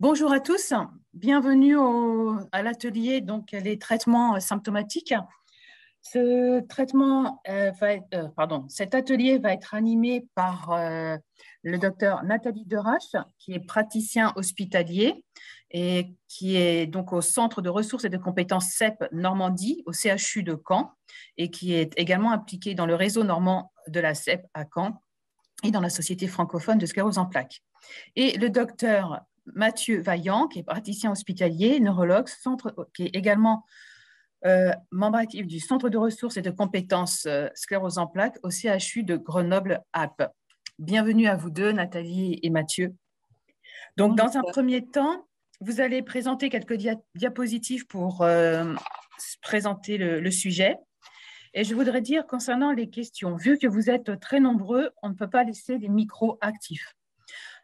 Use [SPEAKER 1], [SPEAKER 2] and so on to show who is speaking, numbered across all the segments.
[SPEAKER 1] Bonjour à tous, bienvenue à l'atelier donc les traitements symptomatiques. Cet atelier va être animé par le docteur Nathalie Derache, qui est praticien hospitalier et qui est donc au Centre de ressources et de compétences CEP Normandie, au CHU de Caen, et qui est également impliqué dans le réseau normand de la CEP à Caen et dans la Société francophone de sclérose en plaques. Et le docteur Mathieu Vaillant, qui est praticien hospitalier, neurologue, qui est également membre actif du Centre de ressources et de compétences sclérose en plaques au CHU de Grenoble-Alpes. Bienvenue à vous deux, Nathalie et Mathieu. Donc, dans un premier temps, vous allez présenter quelques diapositives pour présenter le sujet. Et je voudrais dire, concernant les questions, vu que vous êtes très nombreux, on ne peut pas laisser des micros actifs.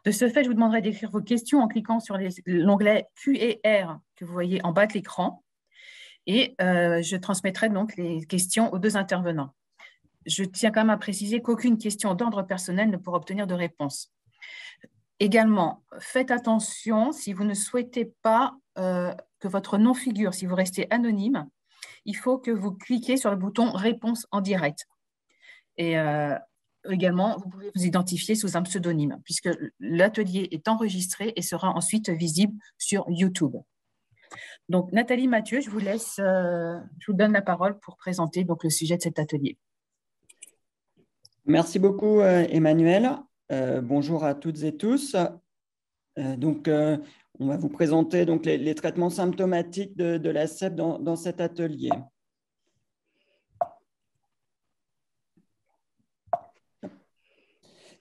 [SPEAKER 1] De ce fait, je vous demanderai d'écrire vos questions en cliquant sur l'onglet Q&R que vous voyez en bas de l'écran. Et je transmettrai donc les questions aux deux intervenants. Je tiens quand même à préciser qu'aucune question d'ordre personnel ne pourra obtenir de réponse. Également, faites attention, si vous ne souhaitez pas que votre nom figure, si vous restez anonyme, il faut que vous cliquiez sur le bouton « Réponse en direct ». Et également, vous pouvez vous identifier sous un pseudonyme, puisque l'atelier est enregistré et sera ensuite visible sur YouTube. Donc, Nathalie, Mathieu, je vous donne la parole pour présenter donc, le sujet de cet atelier.
[SPEAKER 2] Merci beaucoup, Emmanuel. Bonjour à toutes et tous. On va vous présenter donc, les traitements symptomatiques de la CEP dans cet atelier.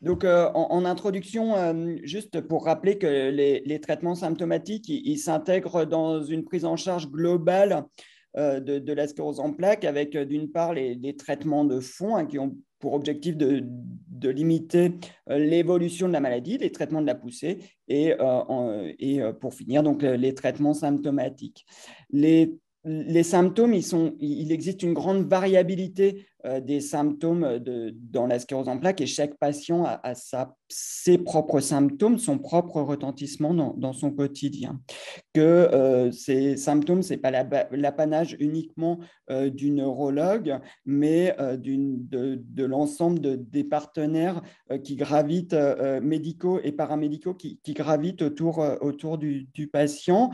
[SPEAKER 2] Donc, en introduction, juste pour rappeler que les traitements symptomatiques, ils s'intègrent dans une prise en charge globale de la sclérose en plaques avec, d'une part, les traitements de fond qui ont pour objectif de limiter l'évolution de la maladie, les traitements de la poussée, et pour finir, donc, les traitements symptomatiques. Les symptômes, il existe une grande variabilité des symptômes dans la sclérose en plaques et chaque patient a ses propres symptômes, son propre retentissement dans son quotidien. Que ces symptômes, ce n'est pas l'apanage uniquement du neurologue, mais de l'ensemble des partenaires qui gravitent, médicaux et paramédicaux, qui gravitent autour du patient.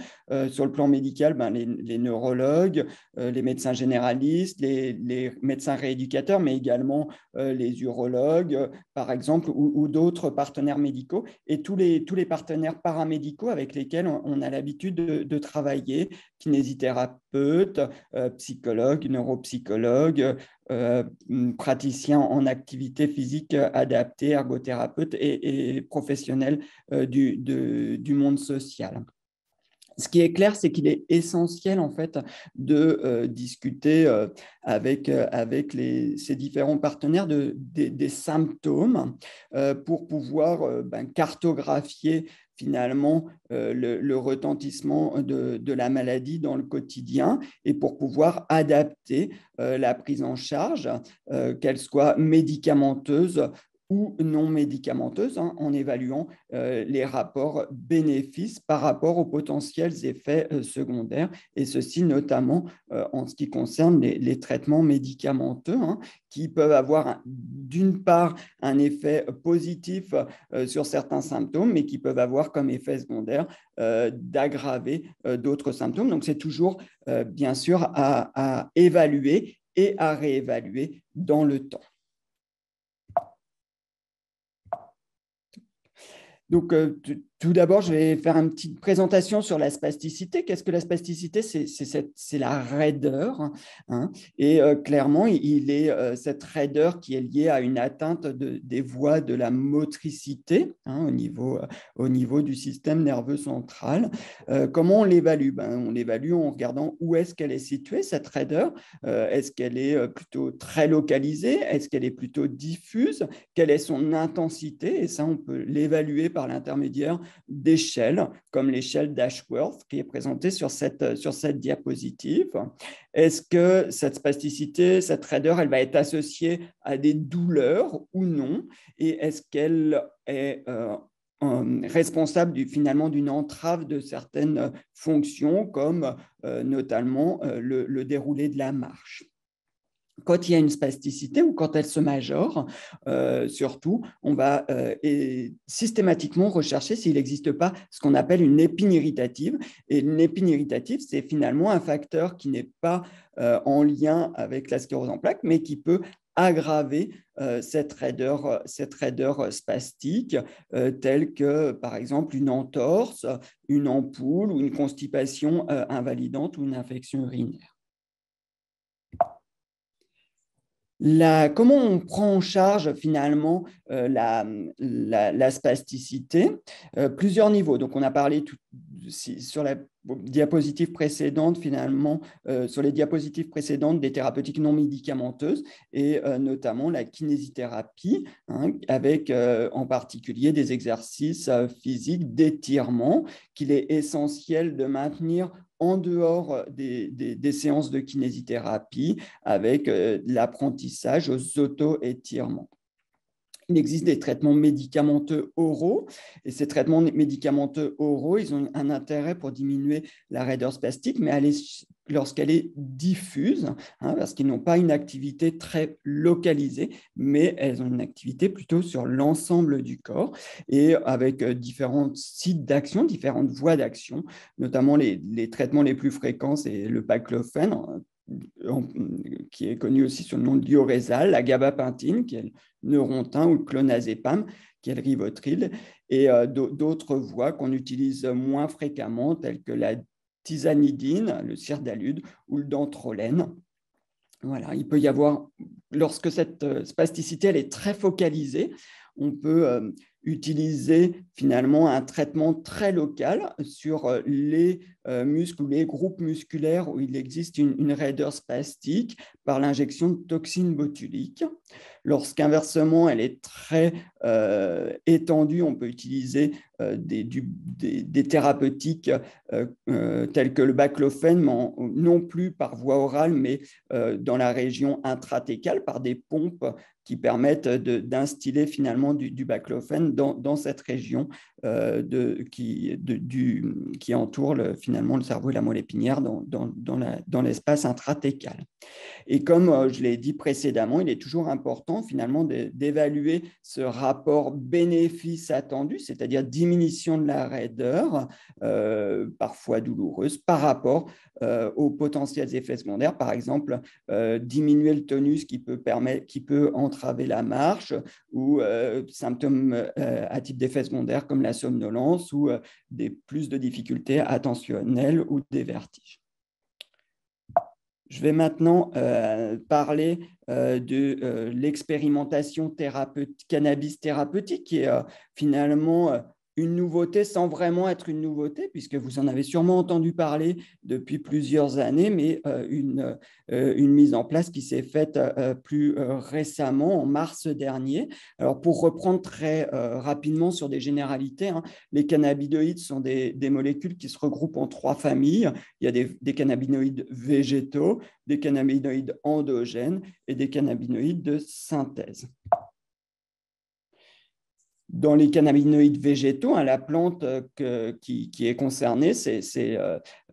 [SPEAKER 2] Sur le plan médical, les neurologues, les médecins généralistes, les médecins rééducateurs, mais également les urologues, par exemple, ou d'autres partenaires médicaux, et tous les partenaires paramédicaux avec lesquels on a l'habitude de travailler, kinésithérapeutes, psychologues, neuropsychologues, praticiens en activité physique adaptée, ergothérapeutes et professionnels du monde social. Ce qui est clair, c'est qu'il est essentiel en fait de discuter avec ces différents partenaires des symptômes pour pouvoir cartographier finalement le retentissement de la maladie dans le quotidien et pour pouvoir adapter la prise en charge, qu'elle soit médicamenteuse ou non médicamenteuse, en évaluant les rapports bénéfices par rapport aux potentiels effets secondaires, et ceci notamment en ce qui concerne les traitements médicamenteux, qui peuvent avoir d'une part un effet positif sur certains symptômes, mais qui peuvent avoir comme effet secondaire d'aggraver d'autres symptômes. Donc, c'est toujours, bien sûr, à évaluer et à réévaluer dans le temps. Donc, tout d'abord, je vais faire une petite présentation sur la spasticité. Qu'est-ce que la spasticité? C'est la raideur. Et clairement, il est cette raideur qui est liée à une atteinte des voies de la motricité au niveau du système nerveux central. Comment on l'évalue? On l'évalue en regardant où est-ce qu'elle est située, cette raideur. Est-ce qu'elle est plutôt très localisée? Est-ce qu'elle est plutôt diffuse? Quelle est son intensité? Et ça, on peut l'évaluer par l'intermédiaire d'échelles, comme l'échelle d'Ashworth qui est présentée sur cette diapositive. Est-ce que cette spasticité, cette raideur, elle va être associée à des douleurs ou non? Et est-ce qu'elle est responsable finalement d'une entrave de certaines fonctions, comme notamment le déroulé de la marche. Quand il y a une spasticité ou quand elle se majore, surtout, on va systématiquement rechercher s'il n'existe pas ce qu'on appelle une épine irritative. Et une épine irritative, c'est finalement un facteur qui n'est pas en lien avec la sclérose en plaques, mais qui peut aggraver cette raideur spastique, telle que, par exemple, une entorse, une ampoule ou une constipation invalidante ou une infection urinaire. Comment on prend en charge finalement la spasticité? Plusieurs niveaux. Donc, on a parlé sur la diapositive précédente, finalement, sur les diapositives précédentes des thérapeutiques non médicamenteuses et notamment la kinésithérapie, hein, avec en particulier des exercices physiques d'étirement qu'il est essentiel de maintenir en dehors des séances de kinésithérapie avec l'apprentissage aux auto-étirements. Il existe des traitements médicamenteux oraux et ces traitements médicamenteux oraux, ils ont un intérêt pour diminuer la raideur spastique, mais lorsqu'elle est diffuse, hein, parce qu'ils n'ont pas une activité très localisée, mais elles ont une activité plutôt sur l'ensemble du corps et avec différents sites d'action, différentes voies d'action, notamment les traitements les plus fréquents, c'est le baclofène, qui est connu aussi sous le nom de Lioresal, la gabapentine, qui est le Neurontin, ou le clonazepam, qui est le Rivotril, et d'autres voies qu'on utilise moins fréquemment, telles que la tizanidine, le sirdalude ou le dantrolène. Voilà, il peut y avoir, lorsque cette spasticité elle est très focalisée, on peut utiliser finalement un traitement très local sur les muscles ou les groupes musculaires où il existe une raideur spastique par l'injection de toxines botuliques. Lorsqu'inversement, elle est très étendue, on peut utiliser des thérapeutiques telles que le baclofène, non plus par voie orale, mais dans la région intratécale, par des pompes qui permettent d'instiller finalement du baclofène dans cette région qui entoure finalement le cerveau et la moelle épinière dans l'espace intratécal. Et comme je l'ai dit précédemment, il est toujours important finalement d'évaluer ce rapport bénéfice attendu, c'est-à-dire diminution de la raideur, parfois douloureuse, par rapport aux potentiels effets secondaires, par exemple diminuer le tonus qui peut entraver la marche, ou symptômes à type d'effets secondaires comme la somnolence ou plus de difficultés attentionnelles ou des vertiges. Je vais maintenant parler de l'expérimentation cannabis thérapeutique, qui est finalement une nouveauté sans vraiment être une nouveauté, puisque vous en avez sûrement entendu parler depuis plusieurs années, mais une mise en place qui s'est faite plus récemment, en mars dernier. Alors, pour reprendre très rapidement sur des généralités, hein, les cannabinoïdes sont des molécules qui se regroupent en 3 familles. Il y a des cannabinoïdes végétaux, des cannabinoïdes endogènes et des cannabinoïdes de synthèse. Dans les cannabinoïdes végétaux, hein, la plante qui est concernée, c'est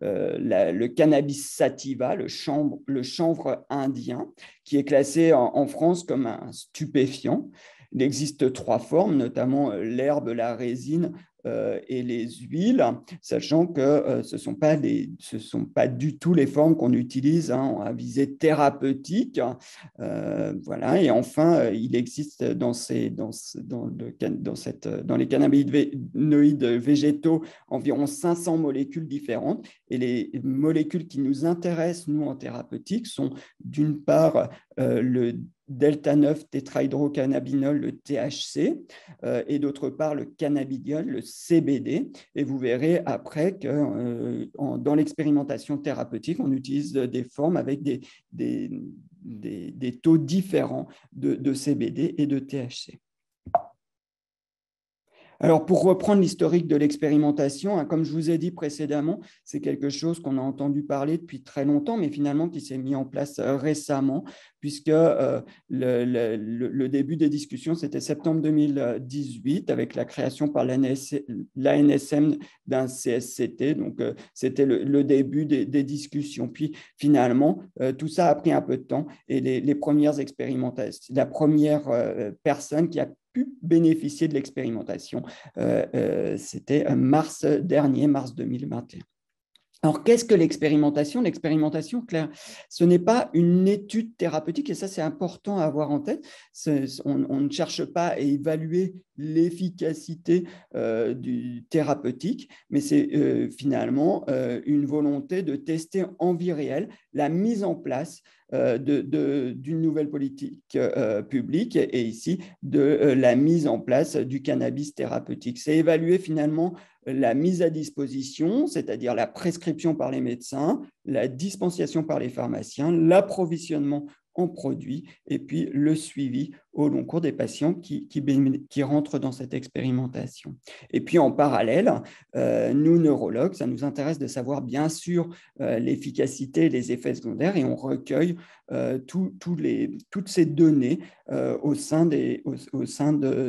[SPEAKER 2] le cannabis sativa, le chanvre indien, qui est classé en France comme un stupéfiant. Il existe 3 formes, notamment l'herbe, la résine et les huiles, sachant que ce ne sont pas du tout les formes qu'on utilise à visée thérapeutique. Voilà. Et enfin, il existe dans les cannabinoïdes végétaux environ 500 molécules différentes. Et les molécules qui nous intéressent, nous, en thérapeutique, sont d'une part le delta-9 tétrahydrocannabinol, le THC, et d'autre part le cannabidiol, le CBD. Et vous verrez après que dans l'expérimentation thérapeutique, on utilise des formes avec des taux différents de CBD et de THC. Alors, pour reprendre l'historique de l'expérimentation, hein, comme je vous ai dit précédemment, c'est quelque chose qu'on a entendu parler depuis très longtemps, mais finalement qui s'est mis en place récemment, puisque le début des discussions, c'était septembre 2018, avec la création par l'ANSM d'un CSCT. Donc, c'était le début des discussions. Puis, finalement, tout ça a pris un peu de temps et les premières expérimentations, la première personne qui a pu bénéficier de l'expérimentation, c'était mars dernier, mars 2021. Alors, qu'est-ce que l'expérimentation? L'expérimentation, Claire, ce n'est pas une étude thérapeutique, et ça, c'est important à avoir en tête. On ne cherche pas à évaluer l'efficacité du thérapeutique, mais c'est finalement une volonté de tester en vie réelle la mise en place d'une nouvelle politique publique et ici de la mise en place du cannabis thérapeutique. C'est évaluer finalement la mise à disposition, c'est-à-dire la prescription par les médecins, la dispensation par les pharmaciens, l'approvisionnement en produits et puis le suivi au long cours des patients qui rentrent dans cette expérimentation. Et puis en parallèle, nous neurologues, ça nous intéresse de savoir bien sûr l'efficacité et les effets secondaires et on recueille toutes ces données au sein au sein de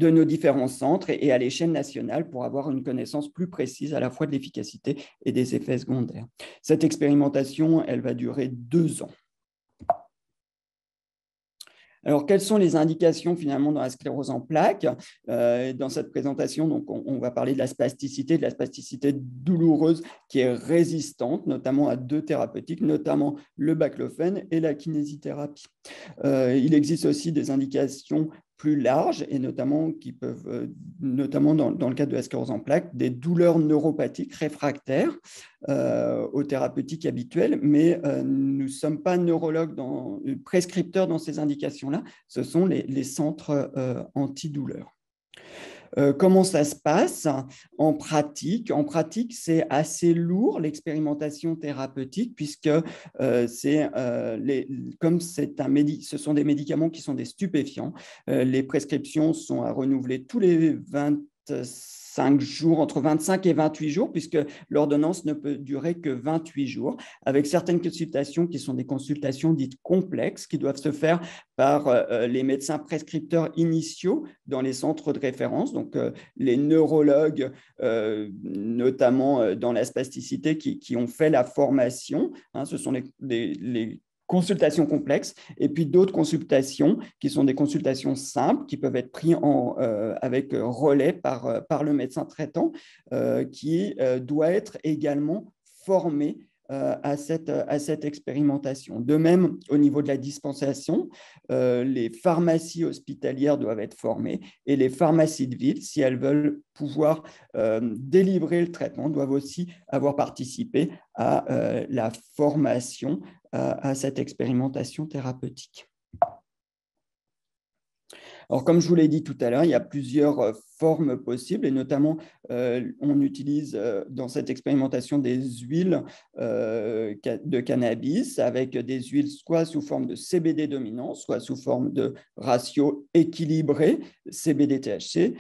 [SPEAKER 2] nos différents centres et à l'échelle nationale pour avoir une connaissance plus précise à la fois de l'efficacité et des effets secondaires. Cette expérimentation, elle va durer 2 ans. Alors, quelles sont les indications finalement dans la sclérose en plaques? Dans cette présentation, donc, on va parler de la spasticité douloureuse qui est résistante, notamment à 2 thérapeutiques, notamment le baclofène et la kinésithérapie. Il existe aussi des indications plus larges et notamment qui peuvent, notamment dans le cadre de la sclérose en plaques, des douleurs neuropathiques réfractaires aux thérapeutiques habituelles, mais nous ne sommes pas neurologues prescripteurs dans ces indications-là, ce sont les centres antidouleurs. Comment ça se passe en pratique? En pratique, c'est assez lourd l'expérimentation thérapeutique puisque comme ce sont des médicaments qui sont des stupéfiants, les prescriptions sont à renouveler tous les 25 jours, entre 25 et 28 jours, puisque l'ordonnance ne peut durer que 28 jours, avec certaines consultations qui sont des consultations dites complexes, qui doivent se faire par les médecins prescripteurs initiaux dans les centres de référence, donc les neurologues, notamment dans la spasticité, qui ont fait la formation. Hein, ce sont les consultations complexes, et puis d'autres consultations qui sont des consultations simples, qui peuvent être prises avec relais par le médecin traitant, qui doit être également formé à cette expérimentation. De même, au niveau de la dispensation, les pharmacies hospitalières doivent être formées et les pharmacies de ville, si elles veulent pouvoir délivrer le traitement, doivent aussi avoir participé à la formation à cette expérimentation thérapeutique. Alors, comme je vous l'ai dit tout à l'heure, il y a plusieurs formes possibles et notamment, on utilise dans cette expérimentation des huiles de cannabis avec des huiles soit sous forme de CBD dominant, soit sous forme de ratio équilibré CBD-THC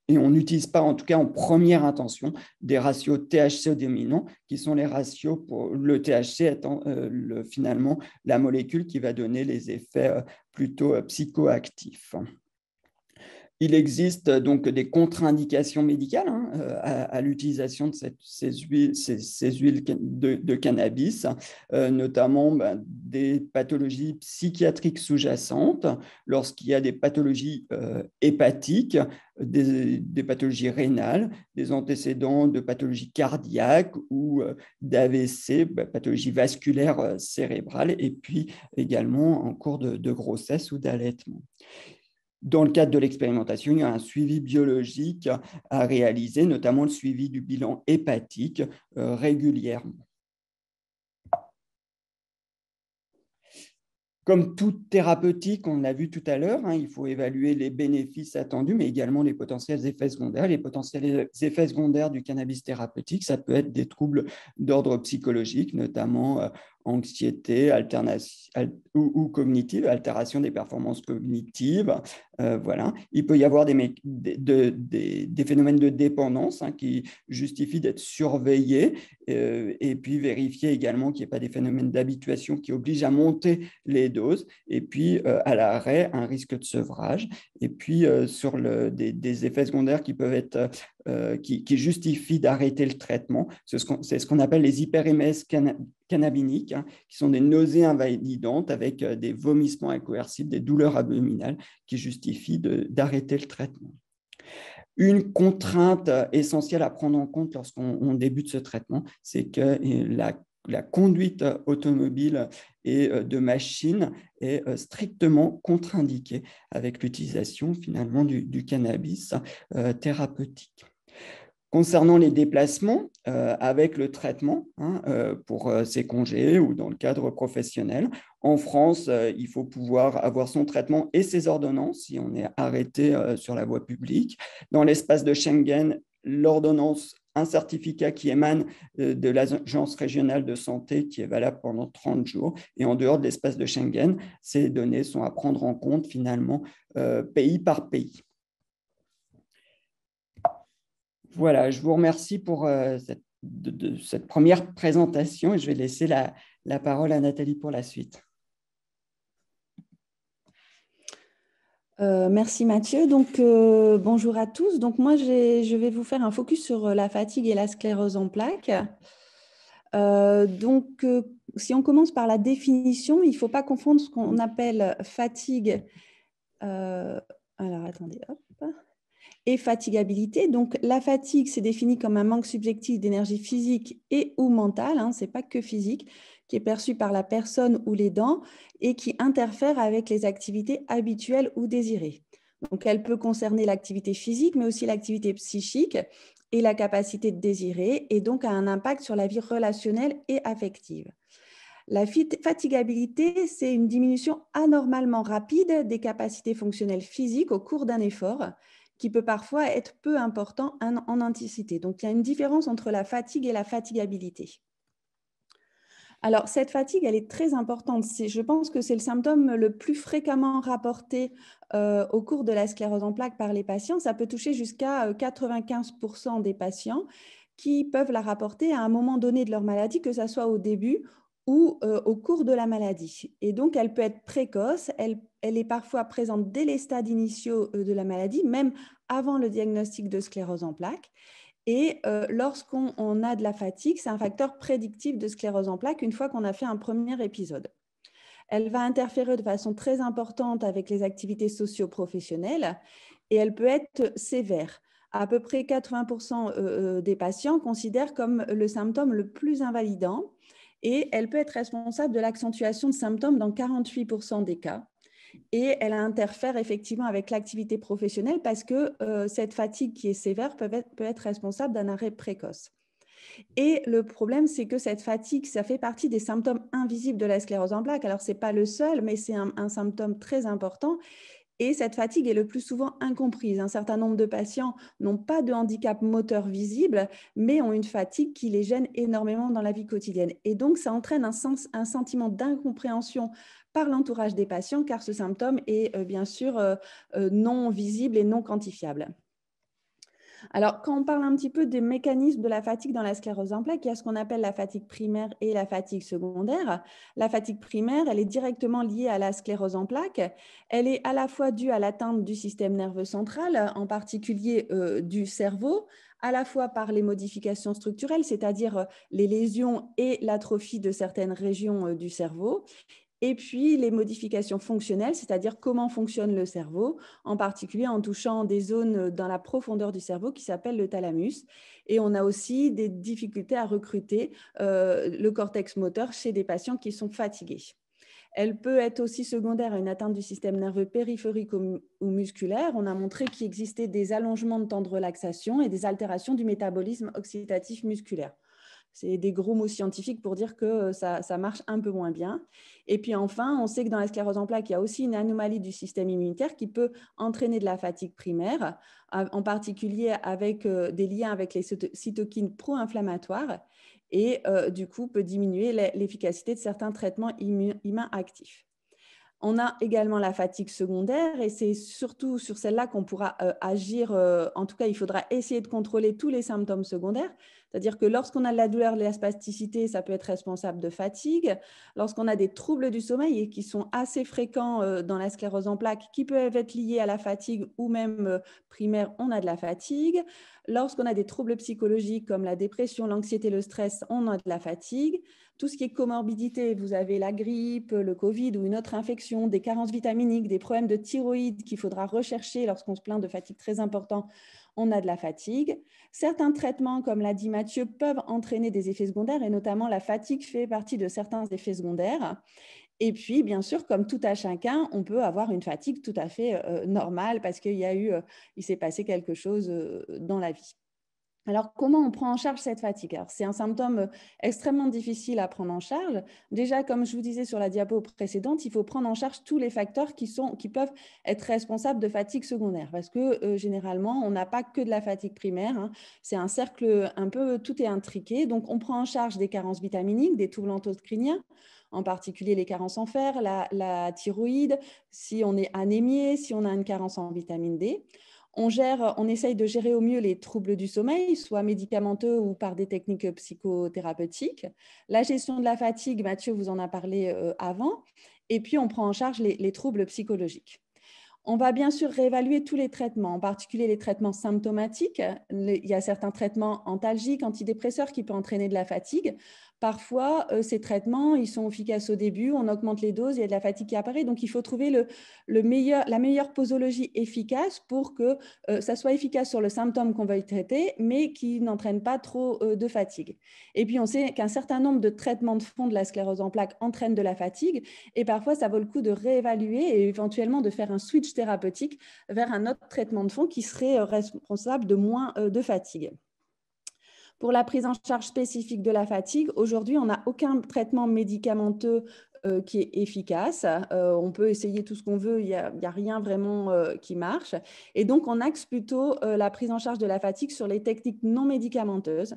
[SPEAKER 2] et on n'utilise pas, en tout cas en première intention, des ratios THC dominants qui sont les ratios pour le THC étant finalement la molécule qui va donner les effets plutôt psychoactifs. Il existe donc des contre-indications médicales à l'utilisation de ces huiles de cannabis, notamment des pathologies psychiatriques sous-jacentes, lorsqu'il y a des pathologies hépatiques, des pathologies rénales, des antécédents de pathologies cardiaques ou d'AVC, pathologie vasculaire cérébrale, et puis également en cours de grossesse ou d'allaitement. Dans le cadre de l'expérimentation, il y a un suivi biologique à réaliser, notamment le suivi du bilan hépatique régulièrement. Comme toute thérapeutique, on l'a vu tout à l'heure, il faut évaluer les bénéfices attendus, mais également les potentiels effets secondaires. Les potentiels effets secondaires du cannabis thérapeutique, ça peut être des troubles d'ordre psychologique, notamment anxiété ou cognitive, altération des performances cognitives. Voilà. Il peut y avoir des phénomènes de dépendance qui justifient d'être surveillés et puis vérifier également qu'il n'y ait pas des phénomènes d'habituation qui obligent à monter les doses. Et puis, à l'arrêt, un risque de sevrage. Et puis, sur des effets secondaires qui peuvent être qui justifient d'arrêter le traitement. C'est ce qu'on appelle les hyperémèses cannabiniques, qui sont des nausées invalidantes avec des vomissements incoercibles, des douleurs abdominales qui justifient d'arrêter le traitement. Une contrainte essentielle à prendre en compte lorsqu'on débute ce traitement, c'est que la conduite automobile et de machines est strictement contre-indiquée avec l'utilisation finalement du cannabis thérapeutique. Concernant les déplacements avec le traitement pour ses congés ou dans le cadre professionnel, en France, il faut pouvoir avoir son traitement et ses ordonnances si on est arrêté sur la voie publique. Dans l'espace de Schengen, l'ordonnance, un certificat qui émane de l'Agence régionale de santé qui est valable pendant 30 jours. Et en dehors de l'espace de Schengen, ces données sont à prendre en compte finalement pays par pays. Voilà, je vous remercie pour cette première présentation et je vais laisser la parole à Nathalie pour la suite.
[SPEAKER 3] Merci Mathieu. Donc, bonjour à tous. Donc, moi, je vais vous faire un focus sur la fatigue et la sclérose en plaques. Si on commence par la définition, il ne faut pas confondre ce qu'on appelle fatigue. Alors, attendez, hop. Et fatigabilité. Donc, la fatigue, c'est défini comme un manque subjectif d'énergie physique et ou mentale, ce n'est pas que physique, qui est perçu par la personne ou l'aidant et qui interfère avec les activités habituelles ou désirées. Donc, elle peut concerner l'activité physique, mais aussi l'activité psychique et la capacité de désirer, et donc a un impact sur la vie relationnelle et affective. La fatigabilité, c'est une diminution anormalement rapide des capacités fonctionnelles physiques au cours d'un effort, qui peut parfois être peu important en intensité. Donc, il y a une différence entre la fatigue et la fatigabilité. Alors, cette fatigue, elle est très importante. Je pense que c'est le symptôme le plus fréquemment rapporté au cours de la sclérose en plaques par les patients. Ça peut toucher jusqu'à 95% des patients qui peuvent la rapporter à un moment donné de leur maladie, que ce soit au début ou au cours de la maladie. Et donc, elle peut être précoce, elle est parfois présente dès les stades initiaux de la maladie, même avant le diagnostic de sclérose en plaques. Et lorsqu'on a de la fatigue, c'est un facteur prédictif de sclérose en plaques une fois qu'on a fait un premier épisode. Elle va interférer de façon très importante avec les activités socio-professionnelles et elle peut être sévère. À peu près 80% des patients considèrent comme le symptôme le plus invalidant et elle peut être responsable de l'accentuation de symptômes dans 48% des cas. Et elle interfère effectivement avec l'activité professionnelle parce que cette fatigue qui est sévère peut être responsable d'un arrêt précoce. Et le problème, c'est que cette fatigue, ça fait partie des symptômes invisibles de la sclérose en plaques. Alors, ce n'est pas le seul, mais c'est un symptôme très important. Et cette fatigue est le plus souvent incomprise. Un certain nombre de patients n'ont pas de handicap moteur visible, mais ont une fatigue qui les gêne énormément dans la vie quotidienne. Et donc, ça entraîne un sentiment d'incompréhension par l'entourage des patients, car ce symptôme est bien sûr non visible et non quantifiable. Alors, quand on parle un petit peu des mécanismes de la fatigue dans la sclérose en plaques, il y a ce qu'on appelle la fatigue primaire et la fatigue secondaire. La fatigue primaire, elle est directement liée à la sclérose en plaques. Elle est à la fois due à l'atteinte du système nerveux central, en particulier du cerveau, à la fois par les modifications structurelles, c'est-à-dire les lésions et l'atrophie de certaines régions du cerveau, et puis les modifications fonctionnelles, c'est-à-dire comment fonctionne le cerveau, en particulier en touchant des zones dans la profondeur du cerveau qui s'appellent le thalamus. Et on a aussi des difficultés à recruter le cortex moteur chez des patients qui sont fatigués. Elle peut être aussi secondaire à une atteinte du système nerveux périphérique ou musculaire. On a montré qu'il existait des allongements de temps de relaxation et des altérations du métabolisme oxydatif musculaire. C'est des gros mots scientifiques pour dire que ça marche un peu moins bien. Et puis enfin, on sait que dans la sclérose en plaques, il y a aussi une anomalie du système immunitaire qui peut entraîner de la fatigue primaire, en particulier avec des liens avec les cytokines pro-inflammatoires. et du coup peut diminuer l'efficacité de certains traitements humains actifs. On a également la fatigue secondaire et c'est surtout sur celle-là qu'on pourra agir. En tout cas, il faudra essayer de contrôler tous les symptômes secondaires. C'est-à-dire que lorsqu'on a de la douleur, de la spasticité, ça peut être responsable de fatigue. Lorsqu'on a des troubles du sommeil et qui sont assez fréquents dans la sclérose en plaques, qui peuvent être liés à la fatigue ou même primaire, on a de la fatigue. Lorsqu'on a des troubles psychologiques comme la dépression, l'anxiété, le stress, on a de la fatigue. Tout ce qui est comorbidité, vous avez la grippe, le Covid ou une autre infection, des carences vitaminiques, des problèmes de thyroïde qu'il faudra rechercher lorsqu'on se plaint de fatigue très importante, on a de la fatigue. Certains traitements, comme l'a dit Mathieu, peuvent entraîner des effets secondaires et notamment la fatigue fait partie de certains effets secondaires. Et puis, bien sûr, comme tout à chacun, on peut avoir une fatigue tout à fait normale parce il s'est passé quelque chose dans la vie. Alors, comment on prend en charge cette fatigue? Alors, c'est un symptôme extrêmement difficile à prendre en charge. Déjà, comme je vous disais sur la diapo précédente, il faut prendre en charge tous les facteurs qui peuvent être responsables de fatigue secondaire parce que généralement, on n'a pas que de la fatigue primaire. Hein. C'est un cercle un peu, tout est intriqué. Donc, on prend en charge des carences vitaminiques, des troubles endocriniens, en particulier les carences en fer, la thyroïde, si on est anémié, si on a une carence en vitamine D. On essaye de gérer au mieux les troubles du sommeil, soit médicamenteux ou par des techniques psychothérapeutiques. La gestion de la fatigue, Mathieu vous en a parlé avant. Et puis, on prend en charge les troubles psychologiques. On va bien sûr réévaluer tous les traitements, en particulier les traitements symptomatiques. Il y a certains traitements antalgiques, antidépresseurs qui peuvent entraîner de la fatigue. Parfois, ces traitements, ils sont efficaces au début, on augmente les doses, il y a de la fatigue qui apparaît. Donc, il faut trouver la meilleure posologie efficace pour que ça soit efficace sur le symptôme qu'on veuille traiter, mais qui n'entraîne pas trop de fatigue. Et puis, on sait qu'un certain nombre de traitements de fond de la sclérose en plaques entraînent de la fatigue. Et parfois, ça vaut le coup de réévaluer et éventuellement de faire un switch thérapeutique vers un autre traitement de fond qui serait responsable de moins de fatigue. Pour la prise en charge spécifique de la fatigue, aujourd'hui, on n'a aucun traitement médicamenteux qui est efficace. On peut essayer tout ce qu'on veut, il n'y a rien vraiment qui marche. Et donc, on axe plutôt la prise en charge de la fatigue sur les techniques non médicamenteuses.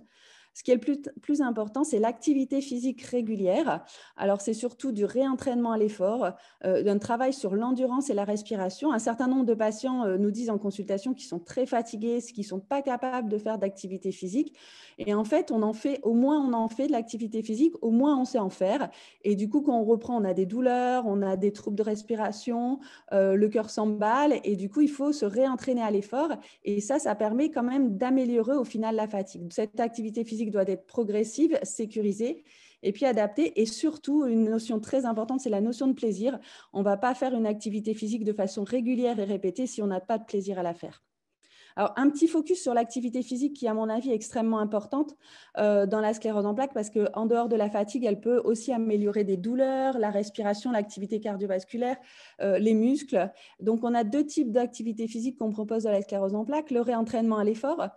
[SPEAKER 3] Ce qui est le plus important, c'est l'activité physique régulière. Alors, c'est surtout du réentraînement à l'effort, d'un travail sur l'endurance et la respiration. Un certain nombre de patients nous disent en consultation qu'ils sont très fatigués, qu'ils ne sont pas capables de faire d'activité physique. Et en fait, au moins on en fait de l'activité physique, au moins on sait en faire. Et du coup, quand on reprend, on a des douleurs, on a des troubles de respiration, le cœur s'emballe. Et du coup, il faut se réentraîner à l'effort. Et ça permet quand même d'améliorer au final la fatigue. Cette activité physique doit être progressive, sécurisée et puis adaptée. Et surtout, une notion très importante, c'est la notion de plaisir. On ne va pas faire une activité physique de façon régulière et répétée si on n'a pas de plaisir à la faire. Alors, un petit focus sur l'activité physique qui, à mon avis, est extrêmement importante dans la sclérose en plaques parce qu'en dehors de la fatigue, elle peut aussi améliorer des douleurs, la respiration, l'activité cardiovasculaire, les muscles. Donc, on a deux types d'activités physiques qu'on propose dans la sclérose en plaques. Le réentraînement à l'effort,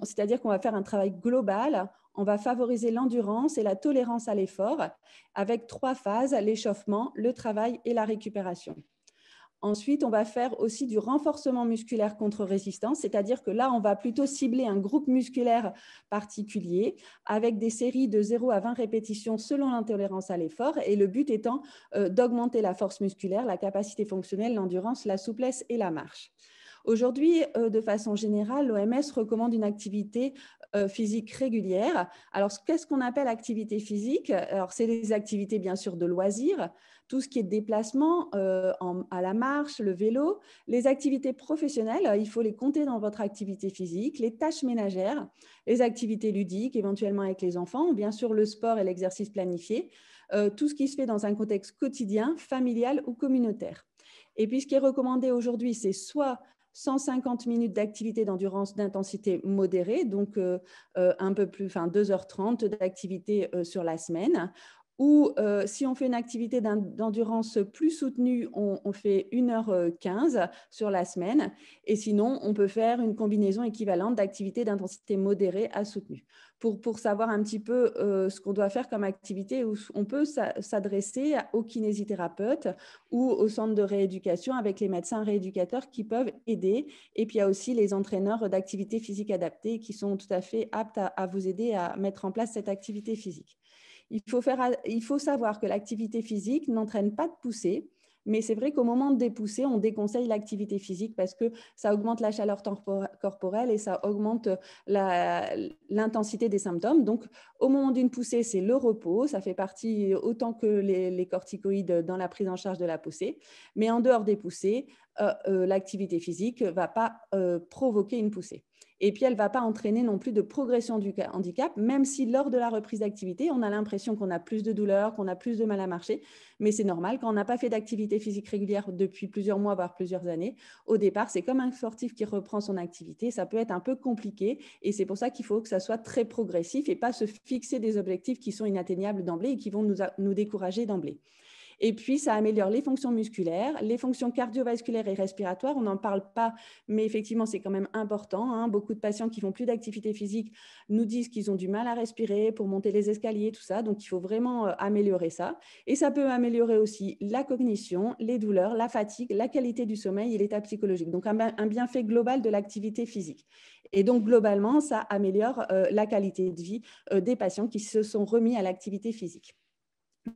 [SPEAKER 3] c'est-à-dire qu'on va faire un travail global. On va favoriser l'endurance et la tolérance à l'effort avec 3 phases, l'échauffement, le travail et la récupération. Ensuite, on va faire aussi du renforcement musculaire contre résistance, c'est-à-dire que là, on va plutôt cibler un groupe musculaire particulier avec des séries de 0 à 20 répétitions selon l'intolérance à l'effort et le but étant d'augmenter la force musculaire, la capacité fonctionnelle, l'endurance, la souplesse et la marche. Aujourd'hui, de façon générale, l'OMS recommande une activité physique régulière. Alors, qu'est-ce qu'on appelle activité physique? Alors, c'est les activités, bien sûr, de loisirs, tout ce qui est déplacement à la marche, le vélo, les activités professionnelles, il faut les compter dans votre activité physique, les tâches ménagères, les activités ludiques, éventuellement avec les enfants, bien sûr le sport et l'exercice planifié, tout ce qui se fait dans un contexte quotidien, familial ou communautaire. Et puis, ce qui est recommandé aujourd'hui, c'est soit 150 minutes d'activité d'endurance d'intensité modérée, donc un peu plus, 2h30 d'activité sur la semaine, ou si on fait une activité d'endurance plus soutenue, on fait 1h15 sur la semaine. Et sinon, on peut faire une combinaison équivalente d'activités d'intensité modérée à soutenue. Pour savoir un petit peu ce qu'on doit faire comme activité, où on peut s'adresser aux kinésithérapeutes ou au centre de rééducation avec les médecins rééducateurs qui peuvent aider. Et puis, il y a aussi les entraîneurs d'activité physique adaptée qui sont tout à fait aptes à vous aider à mettre en place cette activité physique. Il faut savoir que l'activité physique n'entraîne pas de poussée, mais c'est vrai qu'au moment des poussées, on déconseille l'activité physique parce que ça augmente la chaleur corporelle et ça augmente l'intensité des symptômes. Donc, au moment d'une poussée, c'est le repos. Ça fait partie autant que les corticoïdes dans la prise en charge de la poussée. Mais en dehors des poussées, l'activité physique ne va pas provoquer une poussée. Et puis, elle ne va pas entraîner non plus de progression du handicap, même si lors de la reprise d'activité, on a l'impression qu'on a plus de douleur, qu'on a plus de mal à marcher. Mais c'est normal, quand on n'a pas fait d'activité physique régulière depuis plusieurs mois, voire plusieurs années, au départ, c'est comme un sportif qui reprend son activité. Ça peut être un peu compliqué et c'est pour ça qu'il faut que ça soit très progressif et pas se fixer des objectifs qui sont inatteignables d'emblée et qui vont nous décourager d'emblée. Et puis, ça améliore les fonctions musculaires, les fonctions cardiovasculaires et respiratoires. On n'en parle pas, mais effectivement, c'est quand même important, hein. Beaucoup de patients qui font plus d'activité physique nous disent qu'ils ont du mal à respirer pour monter les escaliers, tout ça. Donc, il faut vraiment améliorer ça. Et ça peut améliorer aussi la cognition, les douleurs, la fatigue, la qualité du sommeil et l'état psychologique. Donc, un bienfait global de l'activité physique. Et donc, globalement, ça améliore la qualité de vie des patients qui se sont remis à l'activité physique.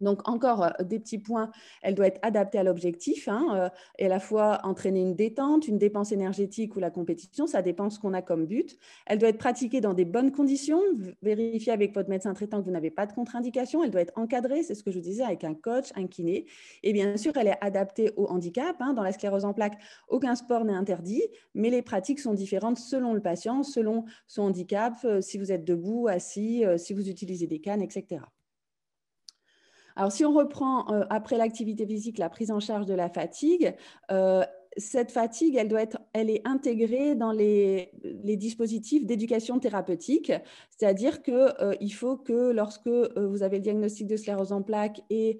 [SPEAKER 3] Donc, encore des petits points, elle doit être adaptée à l'objectif, hein, et à la fois entraîner une détente, une dépense énergétique ou la compétition, ça dépend ce qu'on a comme but. Elle doit être pratiquée dans des bonnes conditions, vérifiez avec votre médecin traitant que vous n'avez pas de contre-indication, elle doit être encadrée, c'est ce que je vous disais, avec un coach, un kiné. Et bien sûr, elle est adaptée au handicap, hein. Dans la sclérose en plaques, aucun sport n'est interdit, mais les pratiques sont différentes selon le patient, selon son handicap, si vous êtes debout, assis, si vous utilisez des cannes, etc. Alors, si on reprend après l'activité physique, la prise en charge de la fatigue, cette fatigue, elle est intégrée dans les dispositifs d'éducation thérapeutique, c'est-à-dire qu'il faut que lorsque vous avez le diagnostic de sclérose en plaques et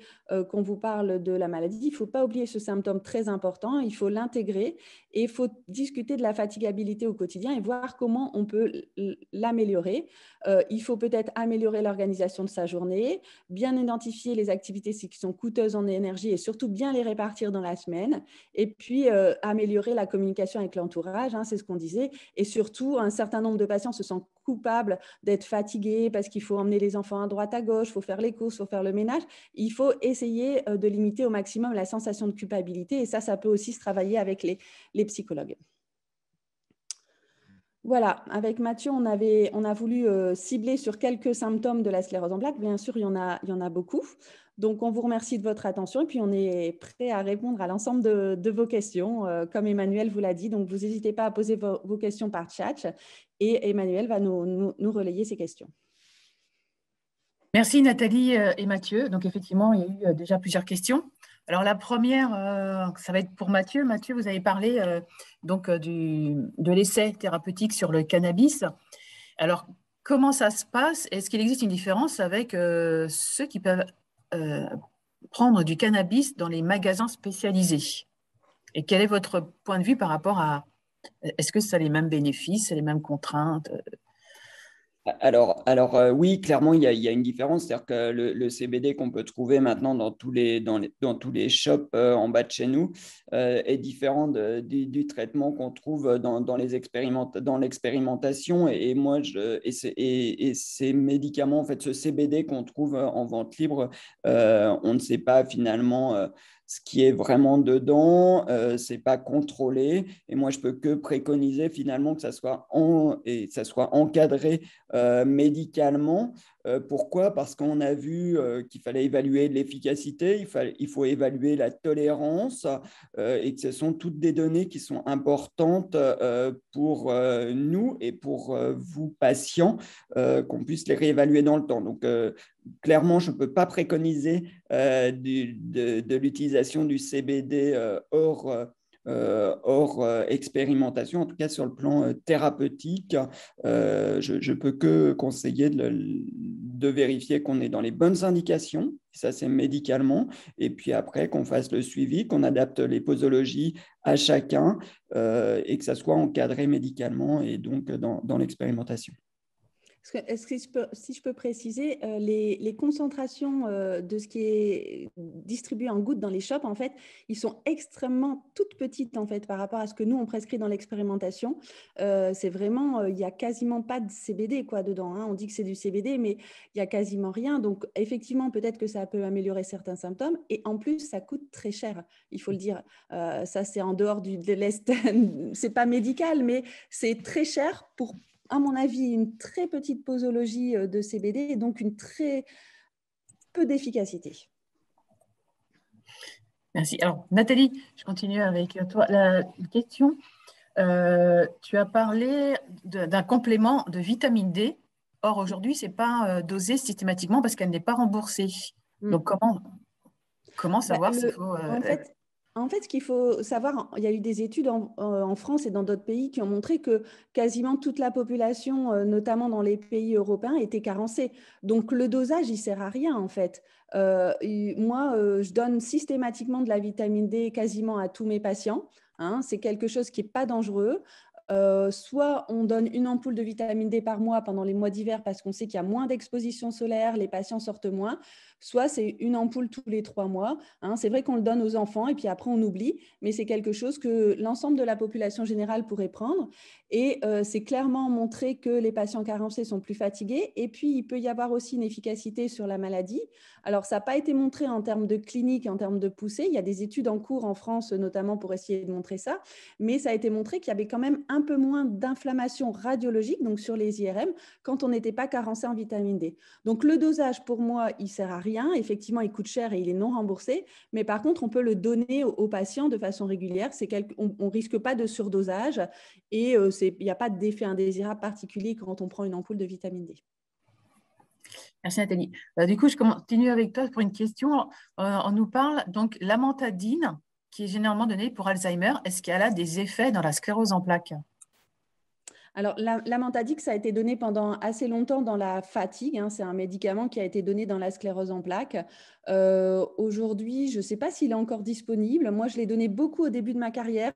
[SPEAKER 3] qu'on vous parle de la maladie, il ne faut pas oublier ce symptôme très important, il faut l'intégrer et il faut discuter de la fatigabilité au quotidien et voir comment on peut l'améliorer. Il faut peut-être améliorer l'organisation de sa journée, bien identifier les activités qui sont coûteuses en énergie et surtout bien les répartir dans la semaine. Et puis, améliorer la communication avec l'entourage, hein, c'est ce qu'on disait. Et surtout, un certain nombre de patients se sentent coupables d'être fatigués parce qu'il faut emmener les enfants à droite, à gauche, il faut faire les courses, il faut faire le ménage. Il faut essayer de limiter au maximum la sensation de culpabilité. Et ça peut aussi se travailler avec les psychologues. Voilà, avec Mathieu, on a voulu cibler sur quelques symptômes de la sclérose en plaques. Bien sûr, il y en a beaucoup. Donc, on vous remercie de votre attention et puis on est prêt à répondre à l'ensemble de vos questions, comme Emmanuel vous l'a dit. Donc, vous n'hésitez pas à poser vos questions par chat et Emmanuel va nous relayer ces questions.
[SPEAKER 1] Merci Nathalie et Mathieu. Donc, effectivement, il y a eu déjà plusieurs questions. Alors, la première, ça va être pour Mathieu. Mathieu, vous avez parlé de l'essai thérapeutique sur le cannabis. Alors, comment ça se passe? Est-ce qu'il existe une différence avec ceux qui peuvent prendre du cannabis dans les magasins spécialisés? Et quel est votre point de vue par rapport à... Est-ce que ça a les mêmes bénéfices, les mêmes contraintes?
[SPEAKER 2] Alors oui, clairement, il y a une différence. C'est-à-dire que le CBD qu'on peut trouver maintenant dans tous les shops en bas de chez nous est différent du traitement qu'on trouve dans l'expérimentation. Et moi, ces médicaments, en fait, ce CBD qu'on trouve en vente libre, on ne sait pas finalement ce qui est vraiment dedans, c'est pas contrôlé. Et moi, je peux que préconiser finalement que ça soit encadré médicalement. Pourquoi? Parce qu'on a vu qu'il fallait évaluer l'efficacité, il faut évaluer la tolérance et que ce sont toutes des données qui sont importantes pour nous et pour vous, patients, qu'on puisse les réévaluer dans le temps. Donc, clairement, je ne peux pas préconiser de l'utilisation du CBD hors expérimentation, en tout cas sur le plan thérapeutique. Je ne peux que conseiller de vérifier qu'on est dans les bonnes indications, ça c'est médicalement, et puis après qu'on fasse le suivi, qu'on adapte les posologies à chacun et que ça soit encadré médicalement et donc dans l'expérimentation.
[SPEAKER 3] Est-ce que si je peux préciser, les concentrations de ce qui est distribué en gouttes dans les shops, en fait, ils sont extrêmement toutes petites en fait par rapport à ce que nous on prescrit dans l'expérimentation. C'est vraiment, il n'y a quasiment pas de CBD quoi dedans. Hein. On dit que c'est du CBD, mais il n'y a quasiment rien. Donc effectivement, peut-être que ça peut améliorer certains symptômes. Et en plus, ça coûte très cher. Il faut le dire. Ça, c'est en dehors de l'Est. C'est pas médical, mais c'est très cher pour, à mon avis, une très petite posologie de CBD et donc une très peu d'efficacité.
[SPEAKER 1] Merci. Alors, Nathalie, je continue avec toi. La question, tu as parlé d'un complément de vitamine D. Or, aujourd'hui, ce n'est pas dosé systématiquement parce qu'elle n'est pas remboursée. Donc, comment savoir s'il faut…
[SPEAKER 3] En fait, ce qu'il faut savoir, il y a eu des études en France et dans d'autres pays qui ont montré que quasiment toute la population, notamment dans les pays européens, était carencée. Donc, le dosage, il ne sert à rien, en fait. Moi, je donne systématiquement de la vitamine D quasiment à tous mes patients. Hein. C'est quelque chose qui n'est pas dangereux. Soit on donne une ampoule de vitamine D par mois pendant les mois d'hiver parce qu'on sait qu'il y a moins d'exposition solaire, les patients sortent moins, soit c'est une ampoule tous les 3 mois. Hein. C'est vrai qu'on le donne aux enfants et puis après on oublie, mais c'est quelque chose que l'ensemble de la population générale pourrait prendre. Et c'est clairement montré que les patients carencés sont plus fatigués. Et puis, il peut y avoir aussi une efficacité sur la maladie. Alors, ça n'a pas été montré en termes de clinique, en termes de poussée. Il y a des études en cours en France, notamment pour essayer de montrer ça. Mais ça a été montré qu'il y avait quand même un peu moins d'inflammation radiologique, donc sur les IRM, quand on n'était pas carencé en vitamine D. Donc, le dosage, pour moi, il ne sert à rien. Effectivement, il coûte cher et il est non remboursé. Mais par contre, on peut le donner aux patients de façon régulière. On ne risque pas de surdosage et il n'y a pas d'effet indésirable particulier quand on prend une ampoule de vitamine D.
[SPEAKER 1] Merci Nathalie. Du coup, je continue avec toi pour une question. On nous parle donc l'amantadine, qui est généralement donnée pour Alzheimer. Est-ce qu'elle a des effets dans la sclérose en plaques?
[SPEAKER 3] Alors, l'amantadine, ça a été donné pendant assez longtemps dans la fatigue. Hein, c'est un médicament qui a été donné dans la sclérose en plaques. Aujourd'hui, je ne sais pas s'il est encore disponible. Moi, je l'ai donné beaucoup au début de ma carrière.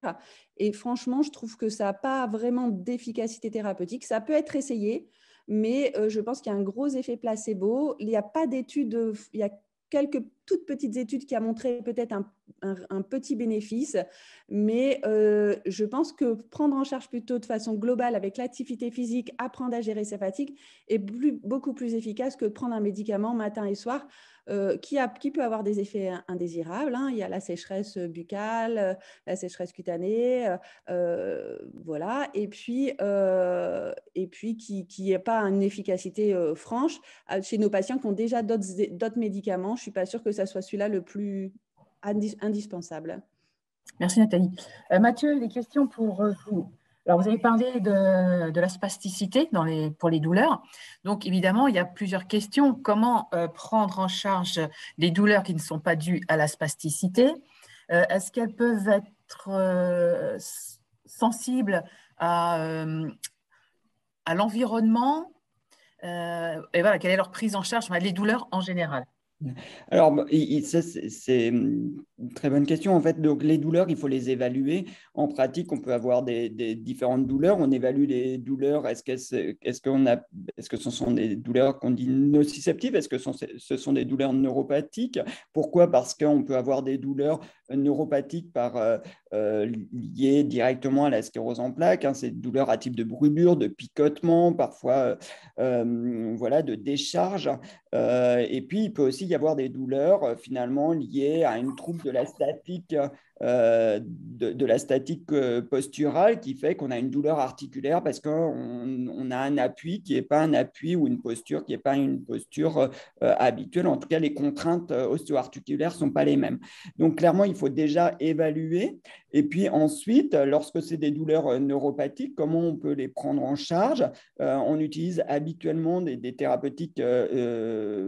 [SPEAKER 3] Et franchement, je trouve que ça n'a pas vraiment d'efficacité thérapeutique. Ça peut être essayé, mais je pense qu'il y a un gros effet placebo. Il n'y a pas d'études, il y a quelques toutes petites études qui ont montré peut-être un petit bénéfice, mais je pense que prendre en charge plutôt de façon globale avec l'activité physique, apprendre à gérer sa fatigue est beaucoup plus efficace que de prendre un médicament matin et soir qui peut avoir des effets indésirables. Hein. Il y a la sécheresse buccale, la sécheresse cutanée, voilà, et puis qui n'a pas une efficacité franche chez nos patients qui ont déjà d'autres médicaments. Je ne suis pas sûre que ça soit celui-là le plus indispensable.
[SPEAKER 1] Merci Nathalie. Mathieu, des questions pour vous. Alors, vous avez parlé de la spasticité pour les douleurs. Donc, évidemment, il y a plusieurs questions. Comment prendre en charge les douleurs qui ne sont pas dues à la spasticité? Est-ce qu'elles peuvent être sensibles à l'environnement? Et voilà, quelle est leur prise en charge, les douleurs en général?
[SPEAKER 2] Alors, ça, c'est une très bonne question. En fait, donc, les douleurs, il faut les évaluer. En pratique, on peut avoir des différentes douleurs. On évalue les douleurs. Est-ce que ce sont des douleurs qu'on dit nociceptives? Est-ce que ce sont des douleurs neuropathiques? Pourquoi? Parce qu'on peut avoir des douleurs neuropathiques liées directement à la sclérose en plaques. Hein. C'est des douleurs à type de brûlure, de picotement, parfois voilà, de décharge. Et puis, il peut aussi y avoir des douleurs finalement liées à une trouble de la statique, de la statique posturale qui fait qu'on a une douleur articulaire parce qu'on a un appui qui n'est pas un appui ou une posture qui n'est pas une posture habituelle. En tout cas, les contraintes ostéo-articulaires ne sont pas les mêmes. Donc, clairement, il faut déjà évaluer. Et puis ensuite, lorsque c'est des douleurs neuropathiques, comment on peut les prendre en charge? On utilise habituellement des thérapeutiques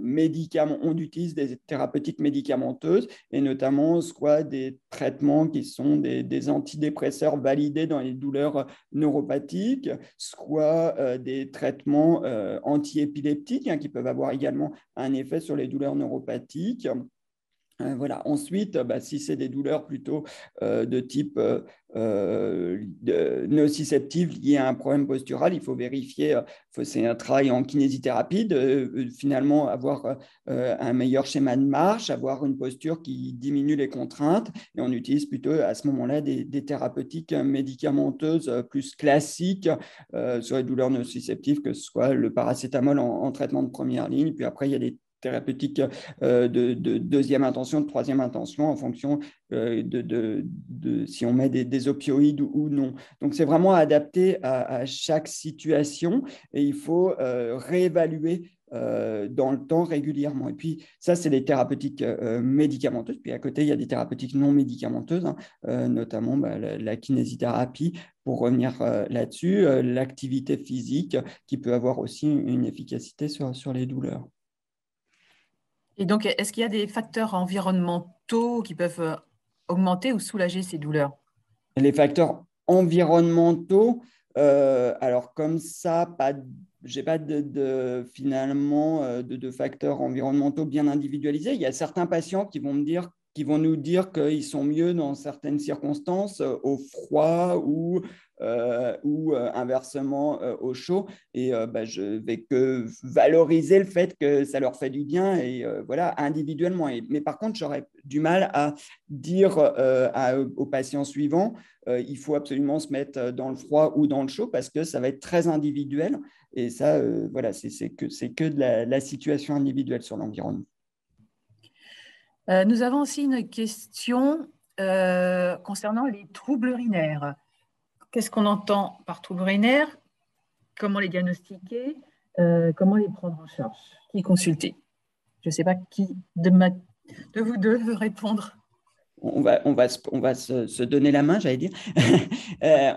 [SPEAKER 2] médicaments. On utilise des thérapeutiques médicamenteuses et notamment soit des traitements traitements qui sont des antidépresseurs validés dans les douleurs neuropathiques, soit des traitements antiépileptiques qui peuvent avoir également un effet sur les douleurs neuropathiques. Voilà. Ensuite, si c'est des douleurs plutôt de type nociceptive liées à un problème postural, il faut vérifier, c'est un travail en kinésithérapie, finalement avoir un meilleur schéma de marche, avoir une posture qui diminue les contraintes, et on utilise plutôt à ce moment-là des thérapeutiques médicamenteuses plus classiques sur les douleurs nociceptives, que ce soit le paracétamol en traitement de première ligne, puis après il y a des thérapeutiques de deuxième intention, de troisième intention, en fonction de si on met des opioïdes ou non. Donc, c'est vraiment adapté à chaque situation et il faut réévaluer dans le temps régulièrement. Et puis, ça, c'est les thérapeutiques médicamenteuses. Puis, à côté, il y a des thérapeutiques non médicamenteuses, notamment la kinésithérapie, pour revenir là-dessus, l'activité physique qui peut avoir aussi une efficacité sur les douleurs.
[SPEAKER 1] Et donc, est-ce qu'il y a des facteurs environnementaux qui peuvent augmenter ou soulager ces douleurs?
[SPEAKER 2] Les facteurs environnementaux, alors comme ça, je n'ai pas finalement de facteurs environnementaux bien individualisés. Il y a certains patients qui vont nous dire qu'ils sont mieux dans certaines circonstances, au froid ou inversement au chaud. Et je vais que valoriser le fait que ça leur fait du bien, et voilà, individuellement. Mais par contre, j'aurais du mal à dire aux patients suivants, il faut absolument se mettre dans le froid ou dans le chaud, parce que ça va être très individuel. Et ça, voilà, c'est que de la situation individuelle sur l'environnement.
[SPEAKER 1] Nous avons aussi une question concernant les troubles urinaires. Qu'est-ce qu'on entend par troubles urinaires? Comment les diagnostiquer? Comment les prendre en charge? Qui consulter? Je ne sais pas qui de vous deux veut répondre.
[SPEAKER 2] On va se donner la main, j'allais dire.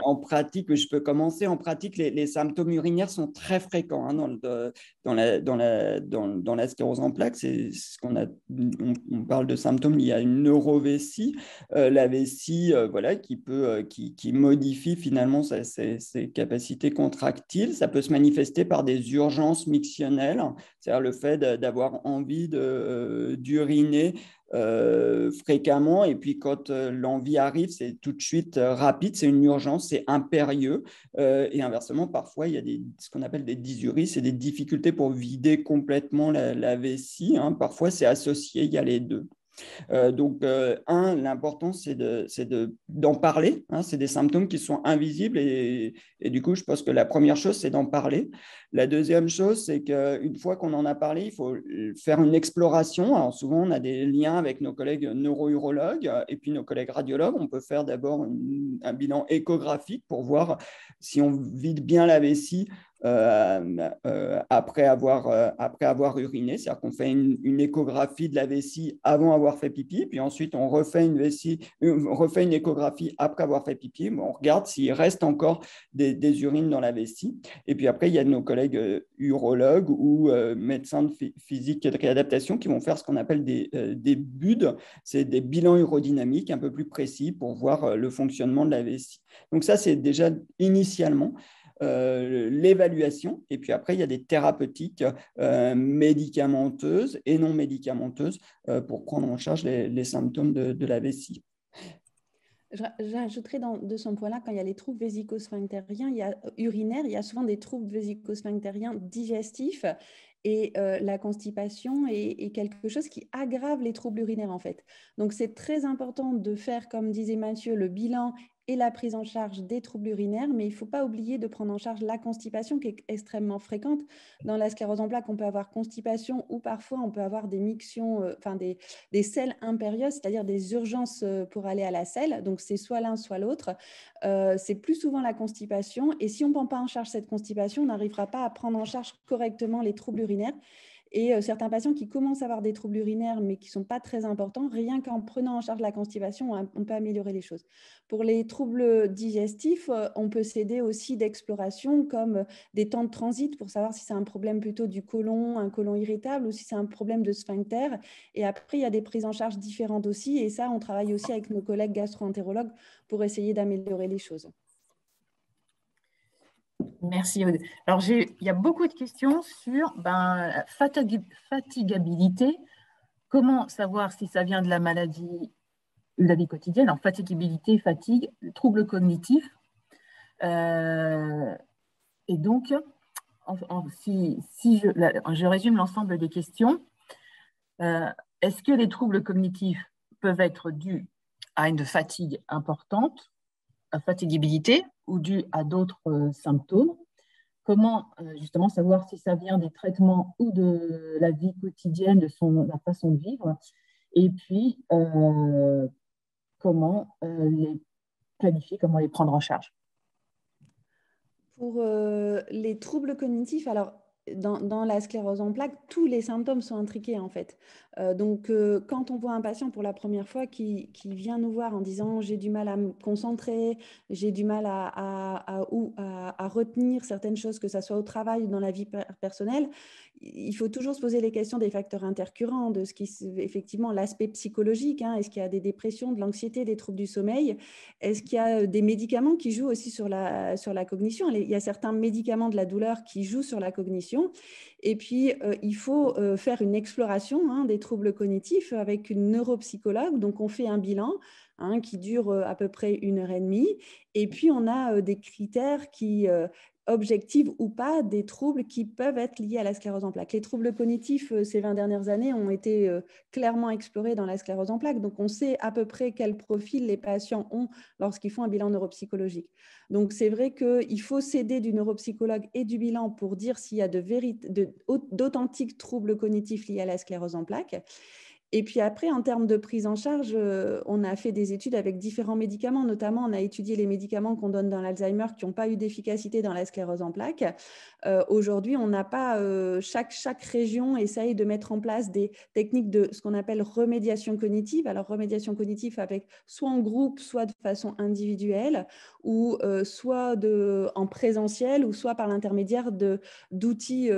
[SPEAKER 2] En pratique, je peux commencer. En pratique, les symptômes urinaires sont très fréquents dans la sclérose en plaques. C'est ce on parle de symptômes liés à une neurovessie. La vessie, voilà, qui modifie finalement ses capacités contractiles. Ça peut se manifester par des urgences mictionnelles, c'est-à-dire le fait d'avoir envie d'uriner fréquemment, et puis quand l'envie arrive, c'est tout de suite rapide, c'est une urgence, c'est impérieux, et inversement, parfois, il y a ce qu'on appelle des dysuries, c'est des difficultés pour vider complètement la vessie, parfois c'est associé, il y a les deux. Donc, l'important, c'est d'en parler. C'est des symptômes qui sont invisibles, et du coup, je pense que la première chose, c'est d'en parler. La deuxième chose, c'est qu'une fois qu'on en a parlé, il faut faire une exploration. Alors, souvent, on a des liens avec nos collègues neurourologues et puis nos collègues radiologues. On peut faire d'abord un bilan échographique pour voir si on vide bien la vessie après avoir uriné. C'est-à-dire qu'on fait une échographie de la vessie avant avoir fait pipi, puis ensuite on refait une échographie après avoir fait pipi. On regarde s'il reste encore des urines dans la vessie. Et puis après, il y a nos collègues urologues ou médecins de physique et de réadaptation qui vont faire ce qu'on appelle des BUD, c'est des bilans urodynamiques un peu plus précis pour voir le fonctionnement de la vessie. Donc ça, c'est déjà initialement l'évaluation. Et puis après, il y a des thérapeutiques médicamenteuses et non médicamenteuses pour prendre en charge les symptômes de la vessie.
[SPEAKER 3] J'ajouterais de son point-là, quand il y a les troubles vésico-sphinctériens, urinaires, il y a souvent des troubles vésico-sphinctériens digestifs. Et la constipation est quelque chose qui aggrave les troubles urinaires, en fait. Donc, c'est très important de faire, comme disait Mathieu, le bilan et la prise en charge des troubles urinaires, mais il ne faut pas oublier de prendre en charge la constipation qui est extrêmement fréquente. Dans la sclérose en plaques, on peut avoir constipation ou parfois on peut avoir des mictions, des selles impérieuses, c'est-à-dire des urgences pour aller à la selle. Donc, c'est soit l'un, soit l'autre. C'est plus souvent la constipation. Et si on ne prend pas en charge cette constipation, on n'arrivera pas à prendre en charge correctement les troubles urinaires. Et certains patients qui commencent à avoir des troubles urinaires, mais qui ne sont pas très importants, rien qu'en prenant en charge la constipation, on peut améliorer les choses. Pour les troubles digestifs, on peut s'aider aussi d'exploration comme des temps de transit pour savoir si c'est un problème plutôt du côlon, un côlon irritable, ou si c'est un problème de sphincter. Et après, il y a des prises en charge différentes aussi. Et ça, on travaille aussi avec nos collègues gastro-entérologues pour essayer d'améliorer les choses.
[SPEAKER 1] Merci, Aude. Alors, il y a beaucoup de questions sur la fatigabilité. Comment savoir si ça vient de la maladie ou de la vie quotidienne? Alors, fatigabilité, fatigue, troubles cognitifs. Et donc, si je résume l'ensemble des questions, est-ce que les troubles cognitifs peuvent être dus à une fatigue importante, à fatigabilité, ou dus à d'autres symptômes? Comment justement savoir si ça vient des traitements ou de la vie quotidienne, de la façon de vivre? Et puis, comment les planifier, comment les prendre en charge?
[SPEAKER 3] Pour les troubles cognitifs, alors dans la sclérose en plaques, tous les symptômes sont intriqués en fait. Donc, quand on voit un patient pour la première fois qui vient nous voir en disant j'ai du mal à me concentrer, j'ai du mal à retenir certaines choses, que ce soit au travail ou dans la vie personnelle, il faut toujours se poser les questions des facteurs intercurrents, de ce qui effectivement l'aspect psychologique. Est-ce qu'il y a des dépressions, de l'anxiété, des troubles du sommeil? Est-ce qu'il y a des médicaments qui jouent aussi sur la cognition? Il y a certains médicaments de la douleur qui jouent sur la cognition. Et puis, il faut faire une exploration des troubles cognitifs avec une neuropsychologue. Donc, on fait un bilan qui dure à peu près 1 heure et demie. Et puis, on a des critères qui objectives ou pas des troubles qui peuvent être liés à la sclérose en plaques. Les troubles cognitifs, ces 20 dernières années, ont été clairement explorés dans la sclérose en plaques. Donc, on sait à peu près quel profil les patients ont lorsqu'ils font un bilan neuropsychologique. Donc, c'est vrai qu'il faut s'aider du neuropsychologue et du bilan pour dire s'il y a d'authentiques troubles cognitifs liés à la sclérose en plaques. Et puis après, en termes de prise en charge, on a fait des études avec différents médicaments. Notamment, on a étudié les médicaments qu'on donne dans l'Alzheimer qui n'ont pas eu d'efficacité dans la sclérose en plaques. Aujourd'hui, on n'a pas… chaque région essaye de mettre en place des techniques de ce qu'on appelle remédiation cognitive. Alors, remédiation cognitive avec soit en groupe, soit de façon individuelle, ou soit en présentiel, ou soit par l'intermédiaire d'outils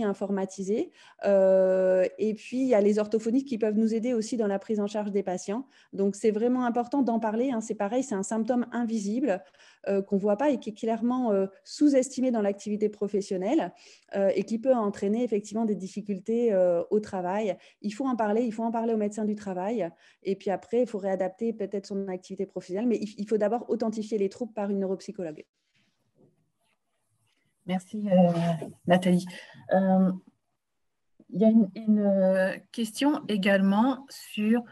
[SPEAKER 3] informatisés. Et puis, il y a les orthophonistes qui peuvent nous aider aussi dans la prise en charge des patients. Donc, c'est vraiment important d'en parler. C'est pareil, c'est un symptôme invisible qu'on ne voit pas et qui est clairement sous-estimé dans l'activité professionnelle et qui peut entraîner effectivement des difficultés au travail. Il faut en parler aux médecins du travail. Et puis après, il faut réadapter peut-être son activité professionnelle. Mais il faut d'abord authentifier les troubles par une neuropsychologue.
[SPEAKER 1] Merci, Nathalie. Il y a une question également sur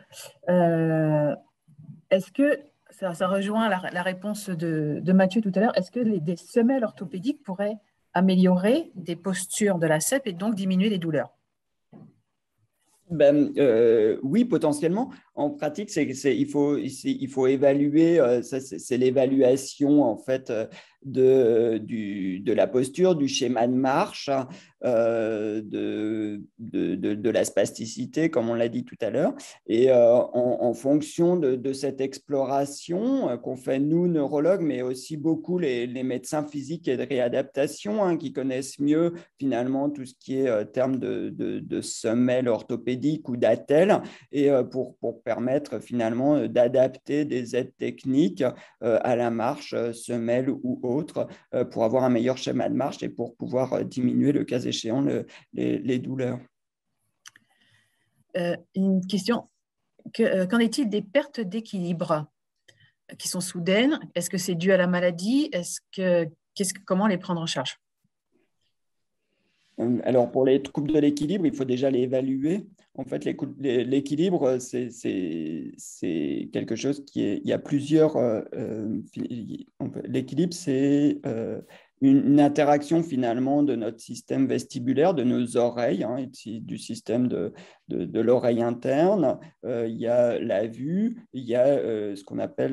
[SPEAKER 1] est-ce que, ça rejoint la réponse de Mathieu tout à l'heure, est-ce que des semelles orthopédiques pourraient améliorer des postures de la CEP et donc diminuer les douleurs?
[SPEAKER 2] Oui, potentiellement. En pratique, il faut évaluer, c'est l'évaluation en fait de la posture, du schéma de marche, de la spasticité, comme on l'a dit tout à l'heure. Et en fonction de cette exploration qu'on fait nous, neurologues, mais aussi beaucoup les médecins physiques et de réadaptation qui connaissent mieux finalement tout ce qui est terme de semelles orthopédiques ou d'attelles, et pour permettre finalement d'adapter des aides techniques à la marche, semelle ou autre, pour avoir un meilleur schéma de marche et pour pouvoir diminuer le cas échéant les douleurs.
[SPEAKER 1] Une question, qu'en est-il des pertes d'équilibre qui sont soudaines? Est-ce que c'est dû à la maladie? Comment les prendre en charge?
[SPEAKER 2] Alors, pour les troubles de l'équilibre, il faut déjà les évaluer. En fait, l'équilibre, c'est quelque chose il y a plusieurs… l'équilibre, c'est une interaction finalement de notre système vestibulaire, de nos oreilles, et du système de l'oreille interne. Il y a la vue, il y a ce qu'on appelle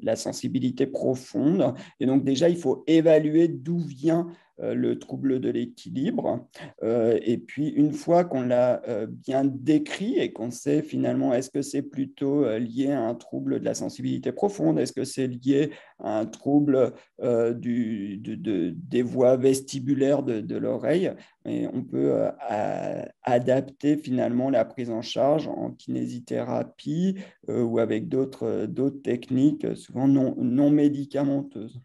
[SPEAKER 2] la sensibilité profonde. Et donc déjà, il faut évaluer d'où vient le trouble de l'équilibre. Et puis, une fois qu'on l'a bien décrit et qu'on sait finalement, est-ce que c'est plutôt lié à un trouble de la sensibilité profonde, est-ce que c'est lié à un trouble des voies vestibulaires de l'oreille, et on peut adapter finalement la prise en charge en kinésithérapie ou avec d'autres techniques, souvent non médicamenteuses.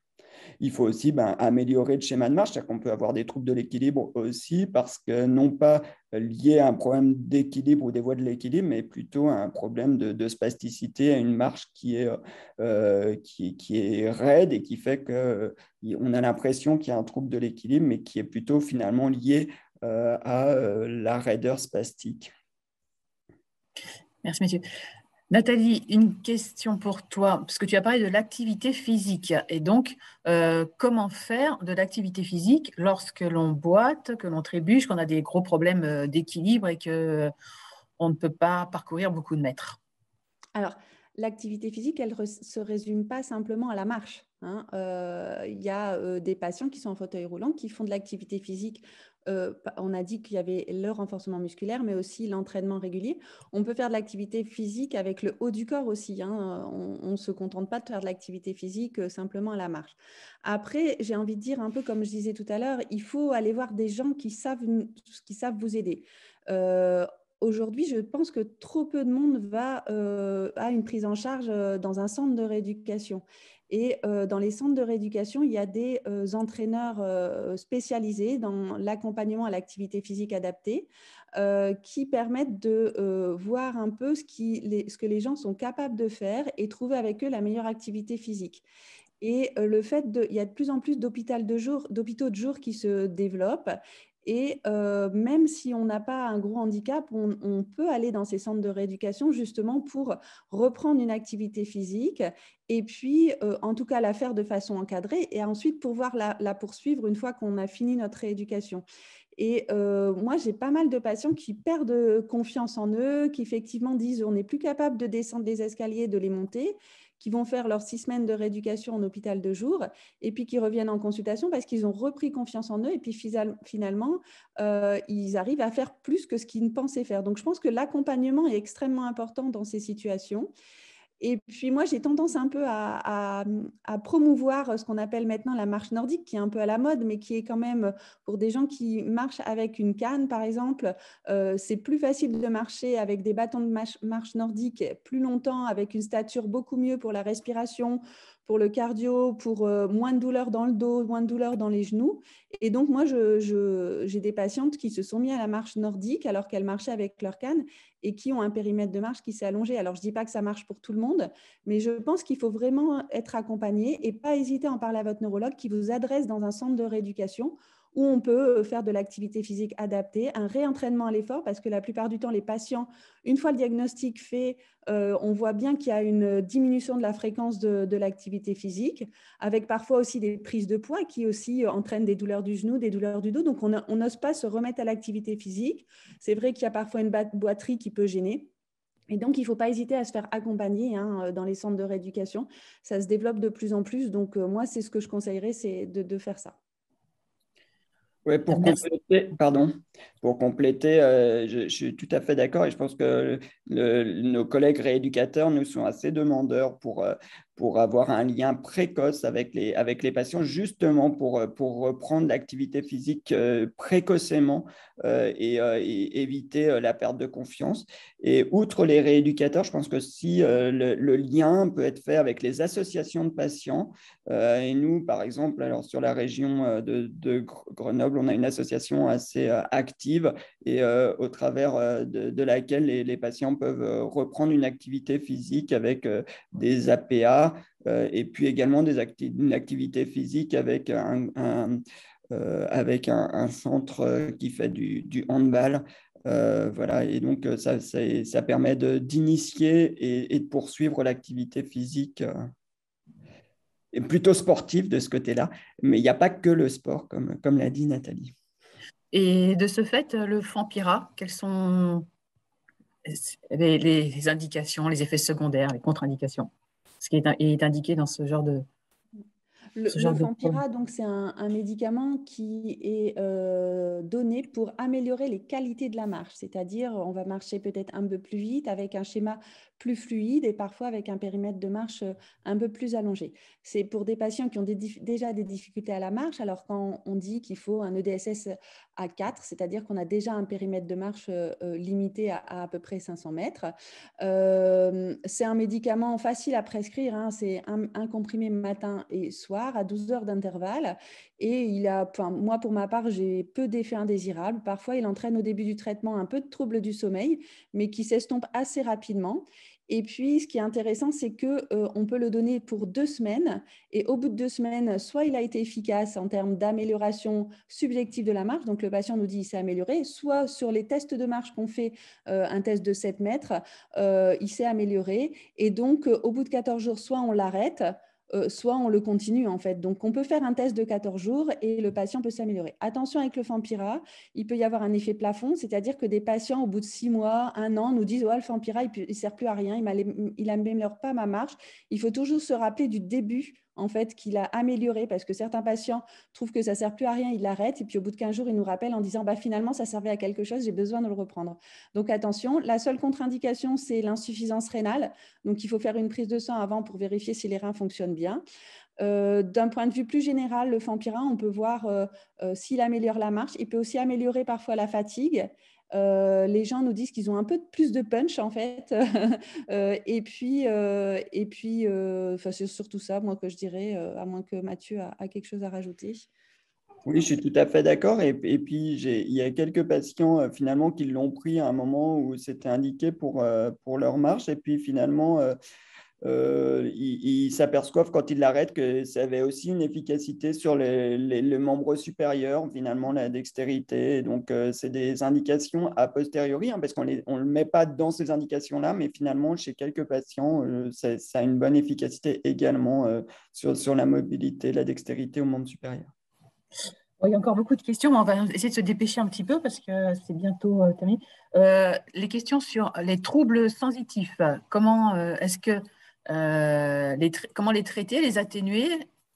[SPEAKER 2] Il faut aussi améliorer le schéma de marche, c'est-à-dire qu'on peut avoir des troubles de l'équilibre aussi, parce que non pas lié à un problème d'équilibre ou des voies de l'équilibre, mais plutôt à un problème de spasticité, à une marche qui est raide et qui fait qu'on a l'impression qu'il y a un trouble de l'équilibre, mais qui est plutôt finalement lié à la raideur spastique.
[SPEAKER 1] Merci, messieurs. Nathalie, une question pour toi, parce que tu as parlé de l'activité physique. Et donc, comment faire de l'activité physique lorsque l'on boite, que l'on trébuche, qu'on a des gros problèmes d'équilibre et qu'on ne peut pas parcourir beaucoup de mètres?
[SPEAKER 3] Alors, l'activité physique, elle ne se résume pas simplement à la marche. Il y a des patients qui sont en fauteuil roulant qui font de l'activité physique. On a dit qu'il y avait le renforcement musculaire, mais aussi l'entraînement régulier. On peut faire de l'activité physique avec le haut du corps aussi. On ne se contente pas de faire de l'activité physique simplement à la marche. Après, j'ai envie de dire, un peu comme je disais tout à l'heure, il faut aller voir des gens qui savent vous aider. Aujourd'hui, je pense que trop peu de monde va à une prise en charge dans un centre de rééducation. Et dans les centres de rééducation, il y a des entraîneurs spécialisés dans l'accompagnement à l'activité physique adaptée qui permettent de voir un peu ce que les gens sont capables de faire et trouver avec eux la meilleure activité physique. Et il y a de plus en plus d'hôpitaux de jour qui se développent. Et même si on n'a pas un gros handicap, on peut aller dans ces centres de rééducation justement pour reprendre une activité physique et puis en tout cas la faire de façon encadrée et ensuite pouvoir la poursuivre une fois qu'on a fini notre rééducation. Et moi, j'ai pas mal de patients qui perdent confiance en eux, qui effectivement disent on n'est plus capable de descendre des escaliers, de les monter, qui vont faire leurs 6 semaines de rééducation en hôpital de jour et puis qui reviennent en consultation parce qu'ils ont repris confiance en eux et puis finalement, ils arrivent à faire plus que ce qu'ils ne pensaient faire. Donc, je pense que l'accompagnement est extrêmement important dans ces situations. Et puis moi, j'ai tendance un peu à promouvoir ce qu'on appelle maintenant la marche nordique, qui est un peu à la mode, mais qui est quand même pour des gens qui marchent avec une canne, par exemple. C'est plus facile de marcher avec des bâtons de marche nordique plus longtemps, avec une stature beaucoup mieux pour la respiration, pour le cardio, pour moins de douleur dans le dos, moins de douleur dans les genoux. Et donc, moi, j'ai des patientes qui se sont mis à la marche nordique alors qu'elles marchaient avec leur canne et qui ont un périmètre de marche qui s'est allongé. Alors, je ne dis pas que ça marche pour tout le monde, mais je pense qu'il faut vraiment être accompagné et pas hésiter à en parler à votre neurologue qui vous adresse dans un centre de rééducation où on peut faire de l'activité physique adaptée, un réentraînement à l'effort, parce que la plupart du temps, les patients, une fois le diagnostic fait, on voit bien qu'il y a une diminution de la fréquence de l'activité physique, avec parfois aussi des prises de poids qui aussi entraînent des douleurs du genou, des douleurs du dos. Donc, on n'ose pas se remettre à l'activité physique. C'est vrai qu'il y a parfois une boiterie qui peut gêner. Et donc, il ne faut pas hésiter à se faire accompagner dans les centres de rééducation. Ça se développe de plus en plus. Donc, moi, c'est ce que je conseillerais, c'est de faire ça.
[SPEAKER 2] Oui, pour compléter, je suis tout à fait d'accord et je pense que nos collègues rééducateurs nous sont assez demandeurs pour avoir un lien précoce avec les patients, justement pour reprendre l'activité physique précocement et éviter la perte de confiance. Et outre les rééducateurs, je pense que si le lien peut être fait avec les associations de patients, et nous, par exemple, alors sur la région de Grenoble, on a une association assez active et au travers de laquelle les patients peuvent reprendre une activité physique avec des APA et puis également une activité physique avec un centre qui fait du handball. Voilà, et donc ça permet d'initier et de poursuivre l'activité physique plutôt sportif de ce côté-là, mais il n'y a pas que le sport, comme l'a dit Nathalie.
[SPEAKER 1] Et de ce fait, le Fampira, quelles sont les indications, les effets secondaires, les contre-indications, ce qui est indiqué dans ce genre de... ce genre
[SPEAKER 3] Le
[SPEAKER 1] de problème?
[SPEAKER 3] Fampira, donc, c'est un médicament qui est donné pour améliorer les qualités de la marche. C'est-à-dire, on va marcher peut-être un peu plus vite avec un schéma plus fluide et parfois avec un périmètre de marche un peu plus allongé. C'est pour des patients qui ont déjà des difficultés à la marche. Alors, quand on dit qu'il faut un EDSS à 4, c'est-à-dire qu'on a déjà un périmètre de marche limité à peu près 500 mètres. C'est un médicament facile à prescrire, hein. C'est un comprimé matin et soir à 12 heures d'intervalle. Et moi, pour ma part, j'ai peu d'effets indésirables. Parfois, il entraîne au début du traitement un peu de troubles du sommeil, mais qui s'estompent assez rapidement. Et puis, ce qui est intéressant, c'est qu'on peut le donner pour 2 semaines. Et au bout de 2 semaines, soit il a été efficace en termes d'amélioration subjective de la marche, donc le patient nous dit qu'il s'est amélioré, soit sur les tests de marche qu'on fait, un test de 7 mètres, il s'est amélioré. Et donc, au bout de 14 jours, soit on l'arrête, soit on le continue en fait. Donc, on peut faire un test de 14 jours et le patient peut s'améliorer. Attention avec le Fampira, il peut y avoir un effet plafond, c'est-à-dire que des patients, au bout de 6 mois, 1 an, nous disent « Ouais, le Fampira, il ne sert plus à rien, il n'améliore pas ma marche ». Il faut toujours se rappeler du début en fait, qu'il a amélioré, parce que certains patients trouvent que ça ne sert plus à rien, ils l'arrêtent, et puis au bout de 15 jours, ils nous rappellent en disant bah, « Finalement, ça servait à quelque chose, j'ai besoin de le reprendre ». Donc attention, la seule contre-indication, c'est l'insuffisance rénale. Donc il faut faire une prise de sang avant pour vérifier si les reins fonctionnent bien. D'un point de vue plus général, le Fampira, on peut voir s'il améliore la marche. Il peut aussi améliorer parfois la fatigue. Les gens nous disent qu'ils ont un peu plus de punch en fait. Et puis, c'est surtout ça, moi, que je dirais, à moins que Mathieu a quelque chose à rajouter.
[SPEAKER 2] Oui, je suis tout à fait d'accord. Et puis, il y a quelques patients finalement qui l'ont pris à un moment où c'était indiqué pour leur marche. Et puis finalement, ils s'aperçoivent quand ils l'arrêtent que ça avait aussi une efficacité sur les membres supérieurs, finalement, la dextérité. Donc, c'est des indications a posteriori, hein, parce qu'on ne le met pas dans ces indications-là, mais finalement, chez quelques patients, ça a une bonne efficacité également sur la mobilité, la dextérité au membre supérieur.
[SPEAKER 1] Il y a encore beaucoup de questions, mais on va essayer de se dépêcher un petit peu parce que c'est bientôt terminé. Les questions sur les troubles sensitifs. Comment comment les traiter, les atténuer?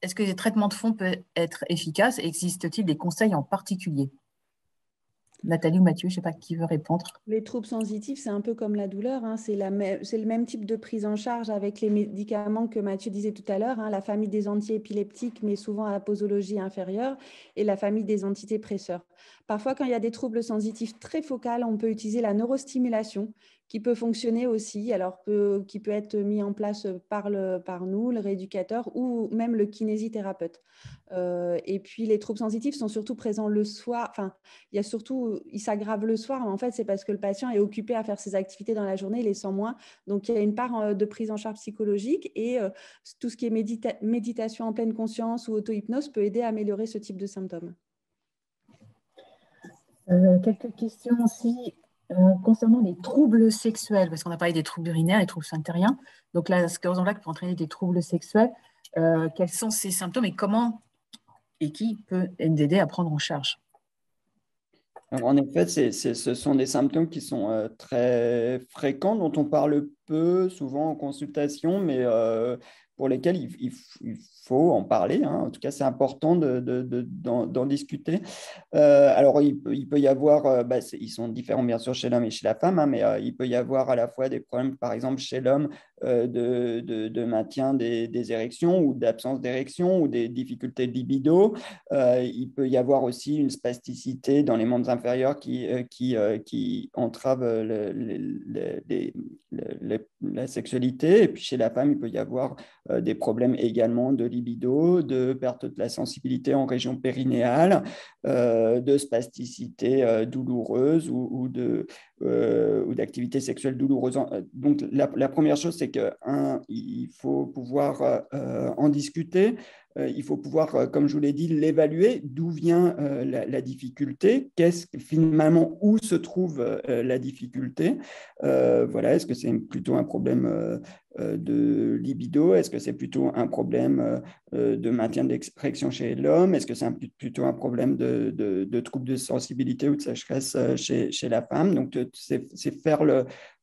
[SPEAKER 1] Est-ce que les traitements de fond peuvent être efficaces? Existe-t-il des conseils en particulier? Nathalie ou Mathieu, je ne sais pas qui veut répondre.
[SPEAKER 3] Les troubles sensitifs, c'est un peu comme la douleur, hein. C'est le même type de prise en charge avec les médicaments que Mathieu disait tout à l'heure, hein. La famille des antiépileptiques, mais souvent à posologie inférieure, et la famille des antidépresseurs. Parfois, quand il y a des troubles sensitifs très focaux, on peut utiliser la neurostimulation, qui peut fonctionner aussi, alors qui peut être mis en place par nous, le rééducateur, ou même le kinésithérapeute. Et puis, les troubles sensitifs sont surtout présents le soir. Enfin, ils s'aggravent le soir, mais en fait, c'est parce que le patient est occupé à faire ses activités dans la journée, il les sent moins. Donc, il y a une part de prise en charge psychologique et tout ce qui est méditation en pleine conscience ou auto-hypnose peut aider à améliorer ce type de symptômes.
[SPEAKER 1] Quelques questions aussi concernant les troubles sexuels, parce qu'on a parlé des troubles urinaires, les troubles sphinctériens. Donc, la sclérose en plaques peut entraîner des troubles sexuels. Quels sont ces symptômes et comment et qui peut nous aider à prendre en charge?
[SPEAKER 2] Alors, en effet, ce sont des symptômes qui sont très fréquents, dont on parle peu souvent en consultation, mais pour lesquels il faut en parler, hein. En tout cas, c'est important d'en discuter. Alors, il peut y avoir, ils sont différents bien sûr chez l'homme et chez la femme, hein, mais il peut y avoir à la fois des problèmes, par exemple chez l'homme, de maintien des érections ou d'absence d'érection ou des difficultés de libido. Il peut y avoir aussi une spasticité dans les membres inférieurs qui entrave la sexualité. Et puis chez la femme, il peut y avoir des problèmes également de libido, de perte de la sensibilité en région périnéale, de spasticité douloureuse ou d'activité sexuelle douloureuse. Donc la première chose, c'est qu'il faut pouvoir en discuter. Il faut pouvoir, comme je vous l'ai dit, l'évaluer, d'où vient la difficulté, finalement où se trouve la difficulté. Voilà, est-ce que c'est plutôt un problème de libido? Est-ce que c'est plutôt un problème de maintien d'érection chez l'homme? Est-ce que c'est plutôt un problème de trouble de sensibilité ou de sécheresse chez la femme? Donc, c'est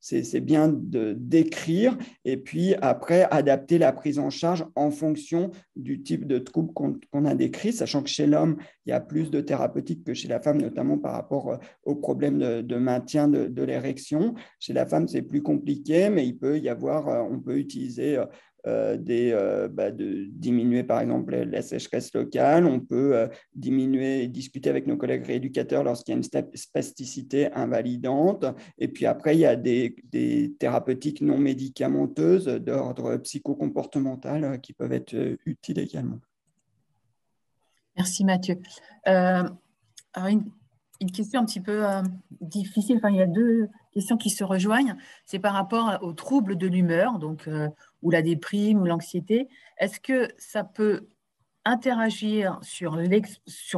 [SPEAKER 2] c'est bien de décrire et puis après adapter la prise en charge en fonction du type de trouble qu'on a décrit, sachant que chez l'homme, il y a plus de thérapeutique que chez la femme, notamment par rapport aux problèmes de maintien de l'érection. Chez la femme, c'est plus compliqué, mais il peut y avoir, on peut utiliser diminuer par exemple la sécheresse locale, on peut diminuer et discuter avec nos collègues rééducateurs lorsqu'il y a une spasticité invalidante. Et puis après, il y a des thérapeutiques non médicamenteuses d'ordre psychocomportemental qui peuvent être utiles également.
[SPEAKER 1] Merci Mathieu. Alors une question un petit peu difficile, enfin, il y a deux questions qui se rejoignent, c'est par rapport aux troubles de l'humeur, donc ou la déprime ou l'anxiété. Est-ce que ça peut interagir sur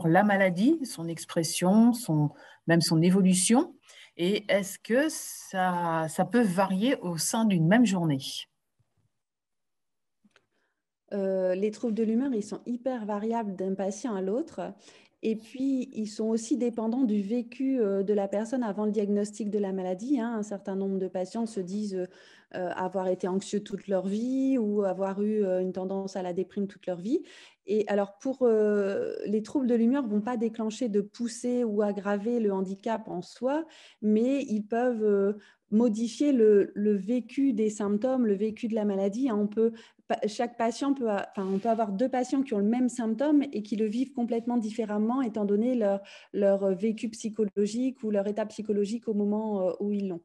[SPEAKER 1] la maladie, son expression, même son évolution, et est-ce que ça peut varier au sein d'une même journée?
[SPEAKER 3] Les troubles de l'humeur, ils sont hyper variables d'un patient à l'autre. Et puis, ils sont aussi dépendants du vécu de la personne avant le diagnostic de la maladie. Un certain nombre de patients se disent avoir été anxieux toute leur vie ou avoir eu une tendance à la déprime toute leur vie. Et alors, les troubles de l'humeur ne vont pas déclencher de poussée ou aggraver le handicap en soi, mais ils peuvent modifier le vécu des symptômes, le vécu de la maladie. Chaque patient on peut avoir deux patients qui ont le même symptôme et qui le vivent complètement différemment étant donné leur vécu psychologique ou leur état psychologique au moment où ils l'ont.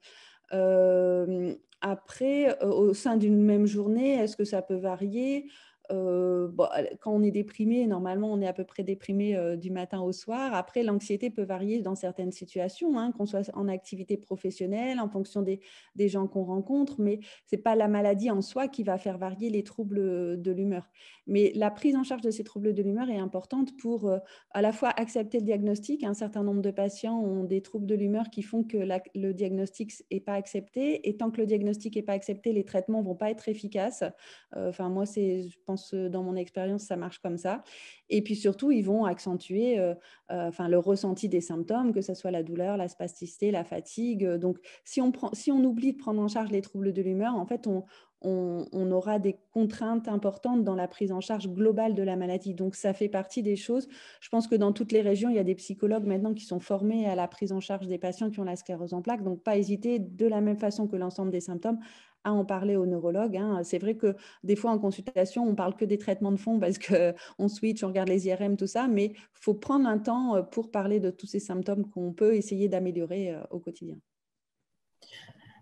[SPEAKER 3] Après, au sein d'une même journée, est-ce que ça peut varier? Quand on est déprimé, normalement, on est à peu près déprimé du matin au soir. Après, l'anxiété peut varier dans certaines situations, qu'on soit en activité professionnelle, en fonction des gens qu'on rencontre, mais ce n'est pas la maladie en soi qui va faire varier les troubles de l'humeur. Mais la prise en charge de ces troubles de l'humeur est importante pour à la fois accepter le diagnostic. Un certain nombre de patients ont des troubles de l'humeur qui font que le diagnostic n'est pas accepté. Et tant que le diagnostic n'est pas accepté, les traitements ne vont pas être efficaces. Moi, je pense dans mon expérience, ça marche comme ça. Et puis surtout, ils vont accentuer le ressenti des symptômes, que ce soit la douleur, la spasticité, la fatigue. Donc, si on oublie de prendre en charge les troubles de l'humeur, en fait, on aura des contraintes importantes dans la prise en charge globale de la maladie. Donc, ça fait partie des choses. Je pense que dans toutes les régions, il y a des psychologues maintenant qui sont formés à la prise en charge des patients qui ont la sclérose en plaques. Donc, pas hésiter, de la même façon que l'ensemble des symptômes, à en parler aux neurologues. C'est vrai que des fois, en consultation, on ne parle que des traitements de fond parce qu'on switch, on regarde les IRM, tout ça, mais il faut prendre un temps pour parler de tous ces symptômes qu'on peut essayer d'améliorer au quotidien.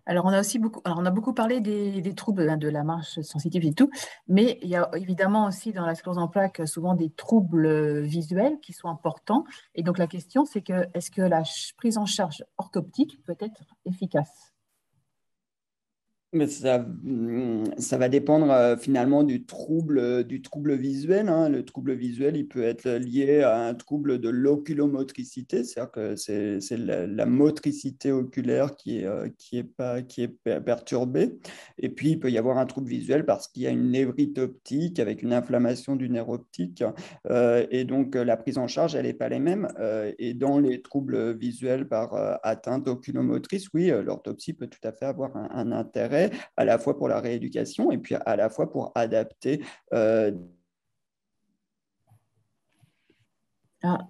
[SPEAKER 1] Alors, on a beaucoup parlé des troubles de la marche sensitive et tout, mais il y a évidemment aussi dans la sclérose en plaques souvent des troubles visuels qui sont importants. Et donc, la question, c'est est-ce que la prise en charge orthoptique peut être efficace?
[SPEAKER 2] Mais ça va dépendre finalement du trouble visuel. Le trouble visuel, il peut être lié à un trouble de l'oculomotricité, c'est-à-dire que c'est la motricité oculaire qui est perturbée. Et puis, il peut y avoir un trouble visuel parce qu'il y a une névrite optique avec une inflammation du nerf optique. Et donc, la prise en charge, elle n'est pas les mêmes. Et dans les troubles visuels par atteinte oculomotrice, oui, l'orthopsie peut tout à fait avoir un intérêt à la fois pour la rééducation et puis à la fois pour adapter.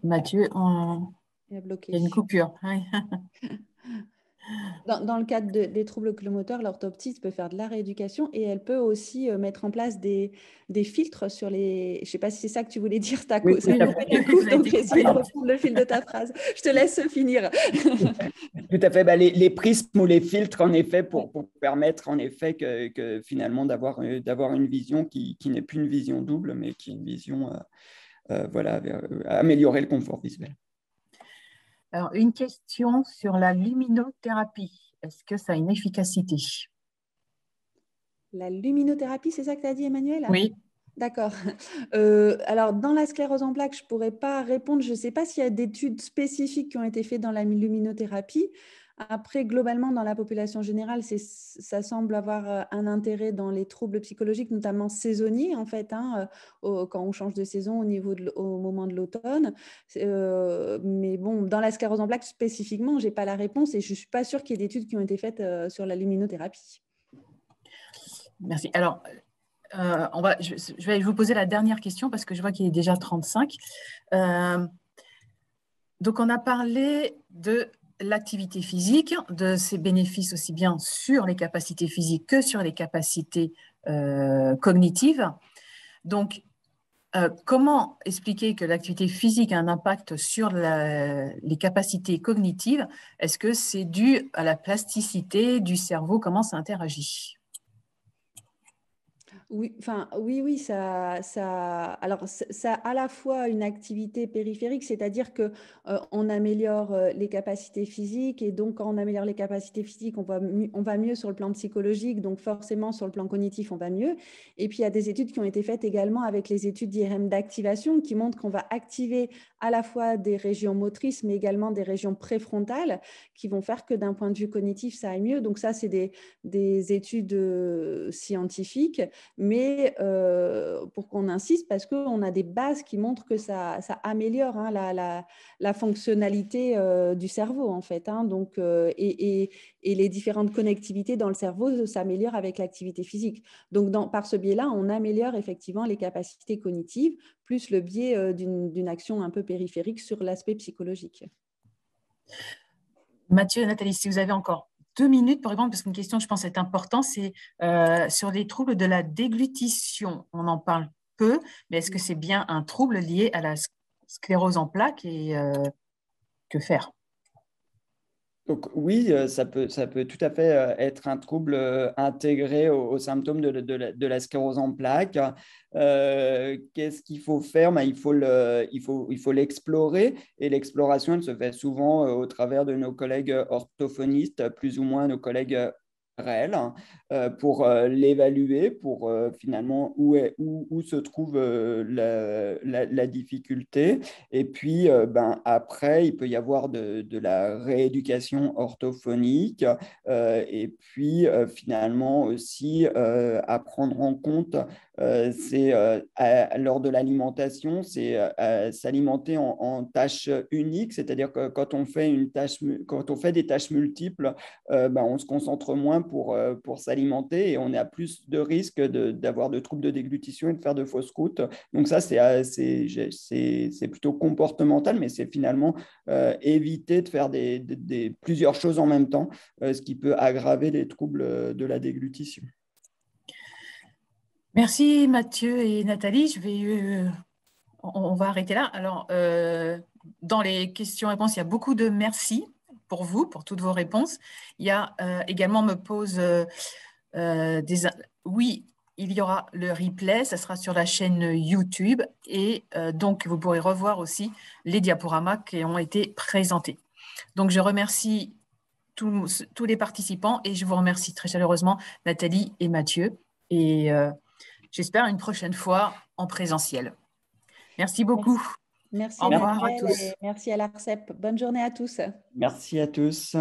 [SPEAKER 1] Mathieu,
[SPEAKER 3] il
[SPEAKER 1] y a une coupure.
[SPEAKER 3] Dans le cadre des troubles oculomoteurs, l'orthoptiste peut faire de la rééducation et elle peut aussi mettre en place des filtres sur les... Je ne sais pas si c'est ça que tu voulais dire, ça
[SPEAKER 2] oui,
[SPEAKER 3] coupé d'un coup, donc j'ai essayé de reprendre le fil de ta phrase. Je te laisse finir.
[SPEAKER 2] Tout à fait. Les prismes ou les filtres, en effet, pour permettre en effet que finalement d'avoir une vision qui n'est plus une vision double, mais qui est une vision, améliorer le confort visuel.
[SPEAKER 1] Alors, une question sur la luminothérapie. Est-ce que ça a une efficacité?
[SPEAKER 3] La luminothérapie, c'est ça que tu as dit, Emmanuel?
[SPEAKER 1] Oui.
[SPEAKER 3] D'accord. Alors, dans la sclérose en plaques, je ne pourrais pas répondre. Je ne sais pas s'il y a d'études spécifiques qui ont été faites dans la luminothérapie. Après, globalement, dans la population générale, ça semble avoir un intérêt dans les troubles psychologiques, notamment saisonniers, en fait, hein, quand on change de saison au moment de l'automne. Mais bon, dans la sclérose en plaques spécifiquement, je n'ai pas la réponse et je ne suis pas sûre qu'il y ait d'études qui ont été faites sur la luminothérapie.
[SPEAKER 1] Merci. Alors, je vais vous poser la dernière question parce que je vois qu'il est déjà 35. Donc, on a parlé de l'activité physique, de ses bénéfices aussi bien sur les capacités physiques que sur les capacités cognitives. Donc, comment expliquer que l'activité physique a un impact sur les capacités cognitives? Est-ce que c'est dû à la plasticité du cerveau? Comment ça interagit?
[SPEAKER 3] Oui, alors ça a à la fois une activité périphérique, c'est-à-dire que on améliore les capacités physiques et donc quand on améliore les capacités physiques, on va mieux sur le plan psychologique, donc forcément sur le plan cognitif, on va mieux. Et puis il y a des études qui ont été faites également avec les études d'IRM d'activation qui montrent qu'on va activer à la fois des régions motrices, mais également des régions préfrontales qui vont faire que d'un point de vue cognitif, ça aille mieux. Donc ça, c'est des études scientifiques. Mais pour qu'on insiste, parce qu'on a des bases qui montrent que ça améliore hein, la fonctionnalité du cerveau, en fait. Hein, donc, et les différentes connectivités dans le cerveau s'améliorent avec l'activité physique. Donc, par ce biais-là, on améliore effectivement les capacités cognitives, plus le biais d'une action un peu périphérique sur l'aspect psychologique.
[SPEAKER 1] Mathieu et Nathalie, si vous avez encore 2 minutes pour répondre, parce qu'une question, je pense, est importante, c'est sur les troubles de la déglutition. On en parle peu, mais est-ce que c'est bien un trouble lié à la sclérose en plaques et que faire?
[SPEAKER 2] Donc oui, ça peut tout à fait être un trouble intégré aux symptômes de la sclérose en plaques. Qu'est-ce qu'il faut faire? Ben, il faut l'explorer et l'exploration, elle se fait souvent au travers de nos collègues orthophonistes, plus ou moins nos collègues réels, pour l'évaluer, pour finalement où se trouve la difficulté. Et puis, après, il peut y avoir de la rééducation orthophonique et puis finalement aussi à prendre en compte, lors de l'alimentation, c'est s'alimenter en tâches uniques, c'est-à-dire que quand on fait des tâches multiples, on se concentre moins pour s'alimenter et on a plus de risques d'avoir de troubles de déglutition et de faire de fausses routes. Donc ça, c'est plutôt comportemental, mais c'est finalement éviter de faire plusieurs choses en même temps, ce qui peut aggraver les troubles de la déglutition.
[SPEAKER 1] Merci Mathieu et Nathalie. On va arrêter là. Alors, dans les questions-réponses, il y a beaucoup de merci pour vous, pour toutes vos réponses. Il y a également, on me pose oui, il y aura le replay, ça sera sur la chaîne YouTube et donc vous pourrez revoir aussi les diaporamas qui ont été présentés. Donc je remercie tous les participants et je vous remercie très chaleureusement Nathalie et Mathieu et j'espère une prochaine fois en présentiel. Merci beaucoup.
[SPEAKER 3] Merci.
[SPEAKER 1] Au revoir à tous.
[SPEAKER 3] Merci à l'ARCEP. Bonne journée à tous.
[SPEAKER 2] Merci à tous.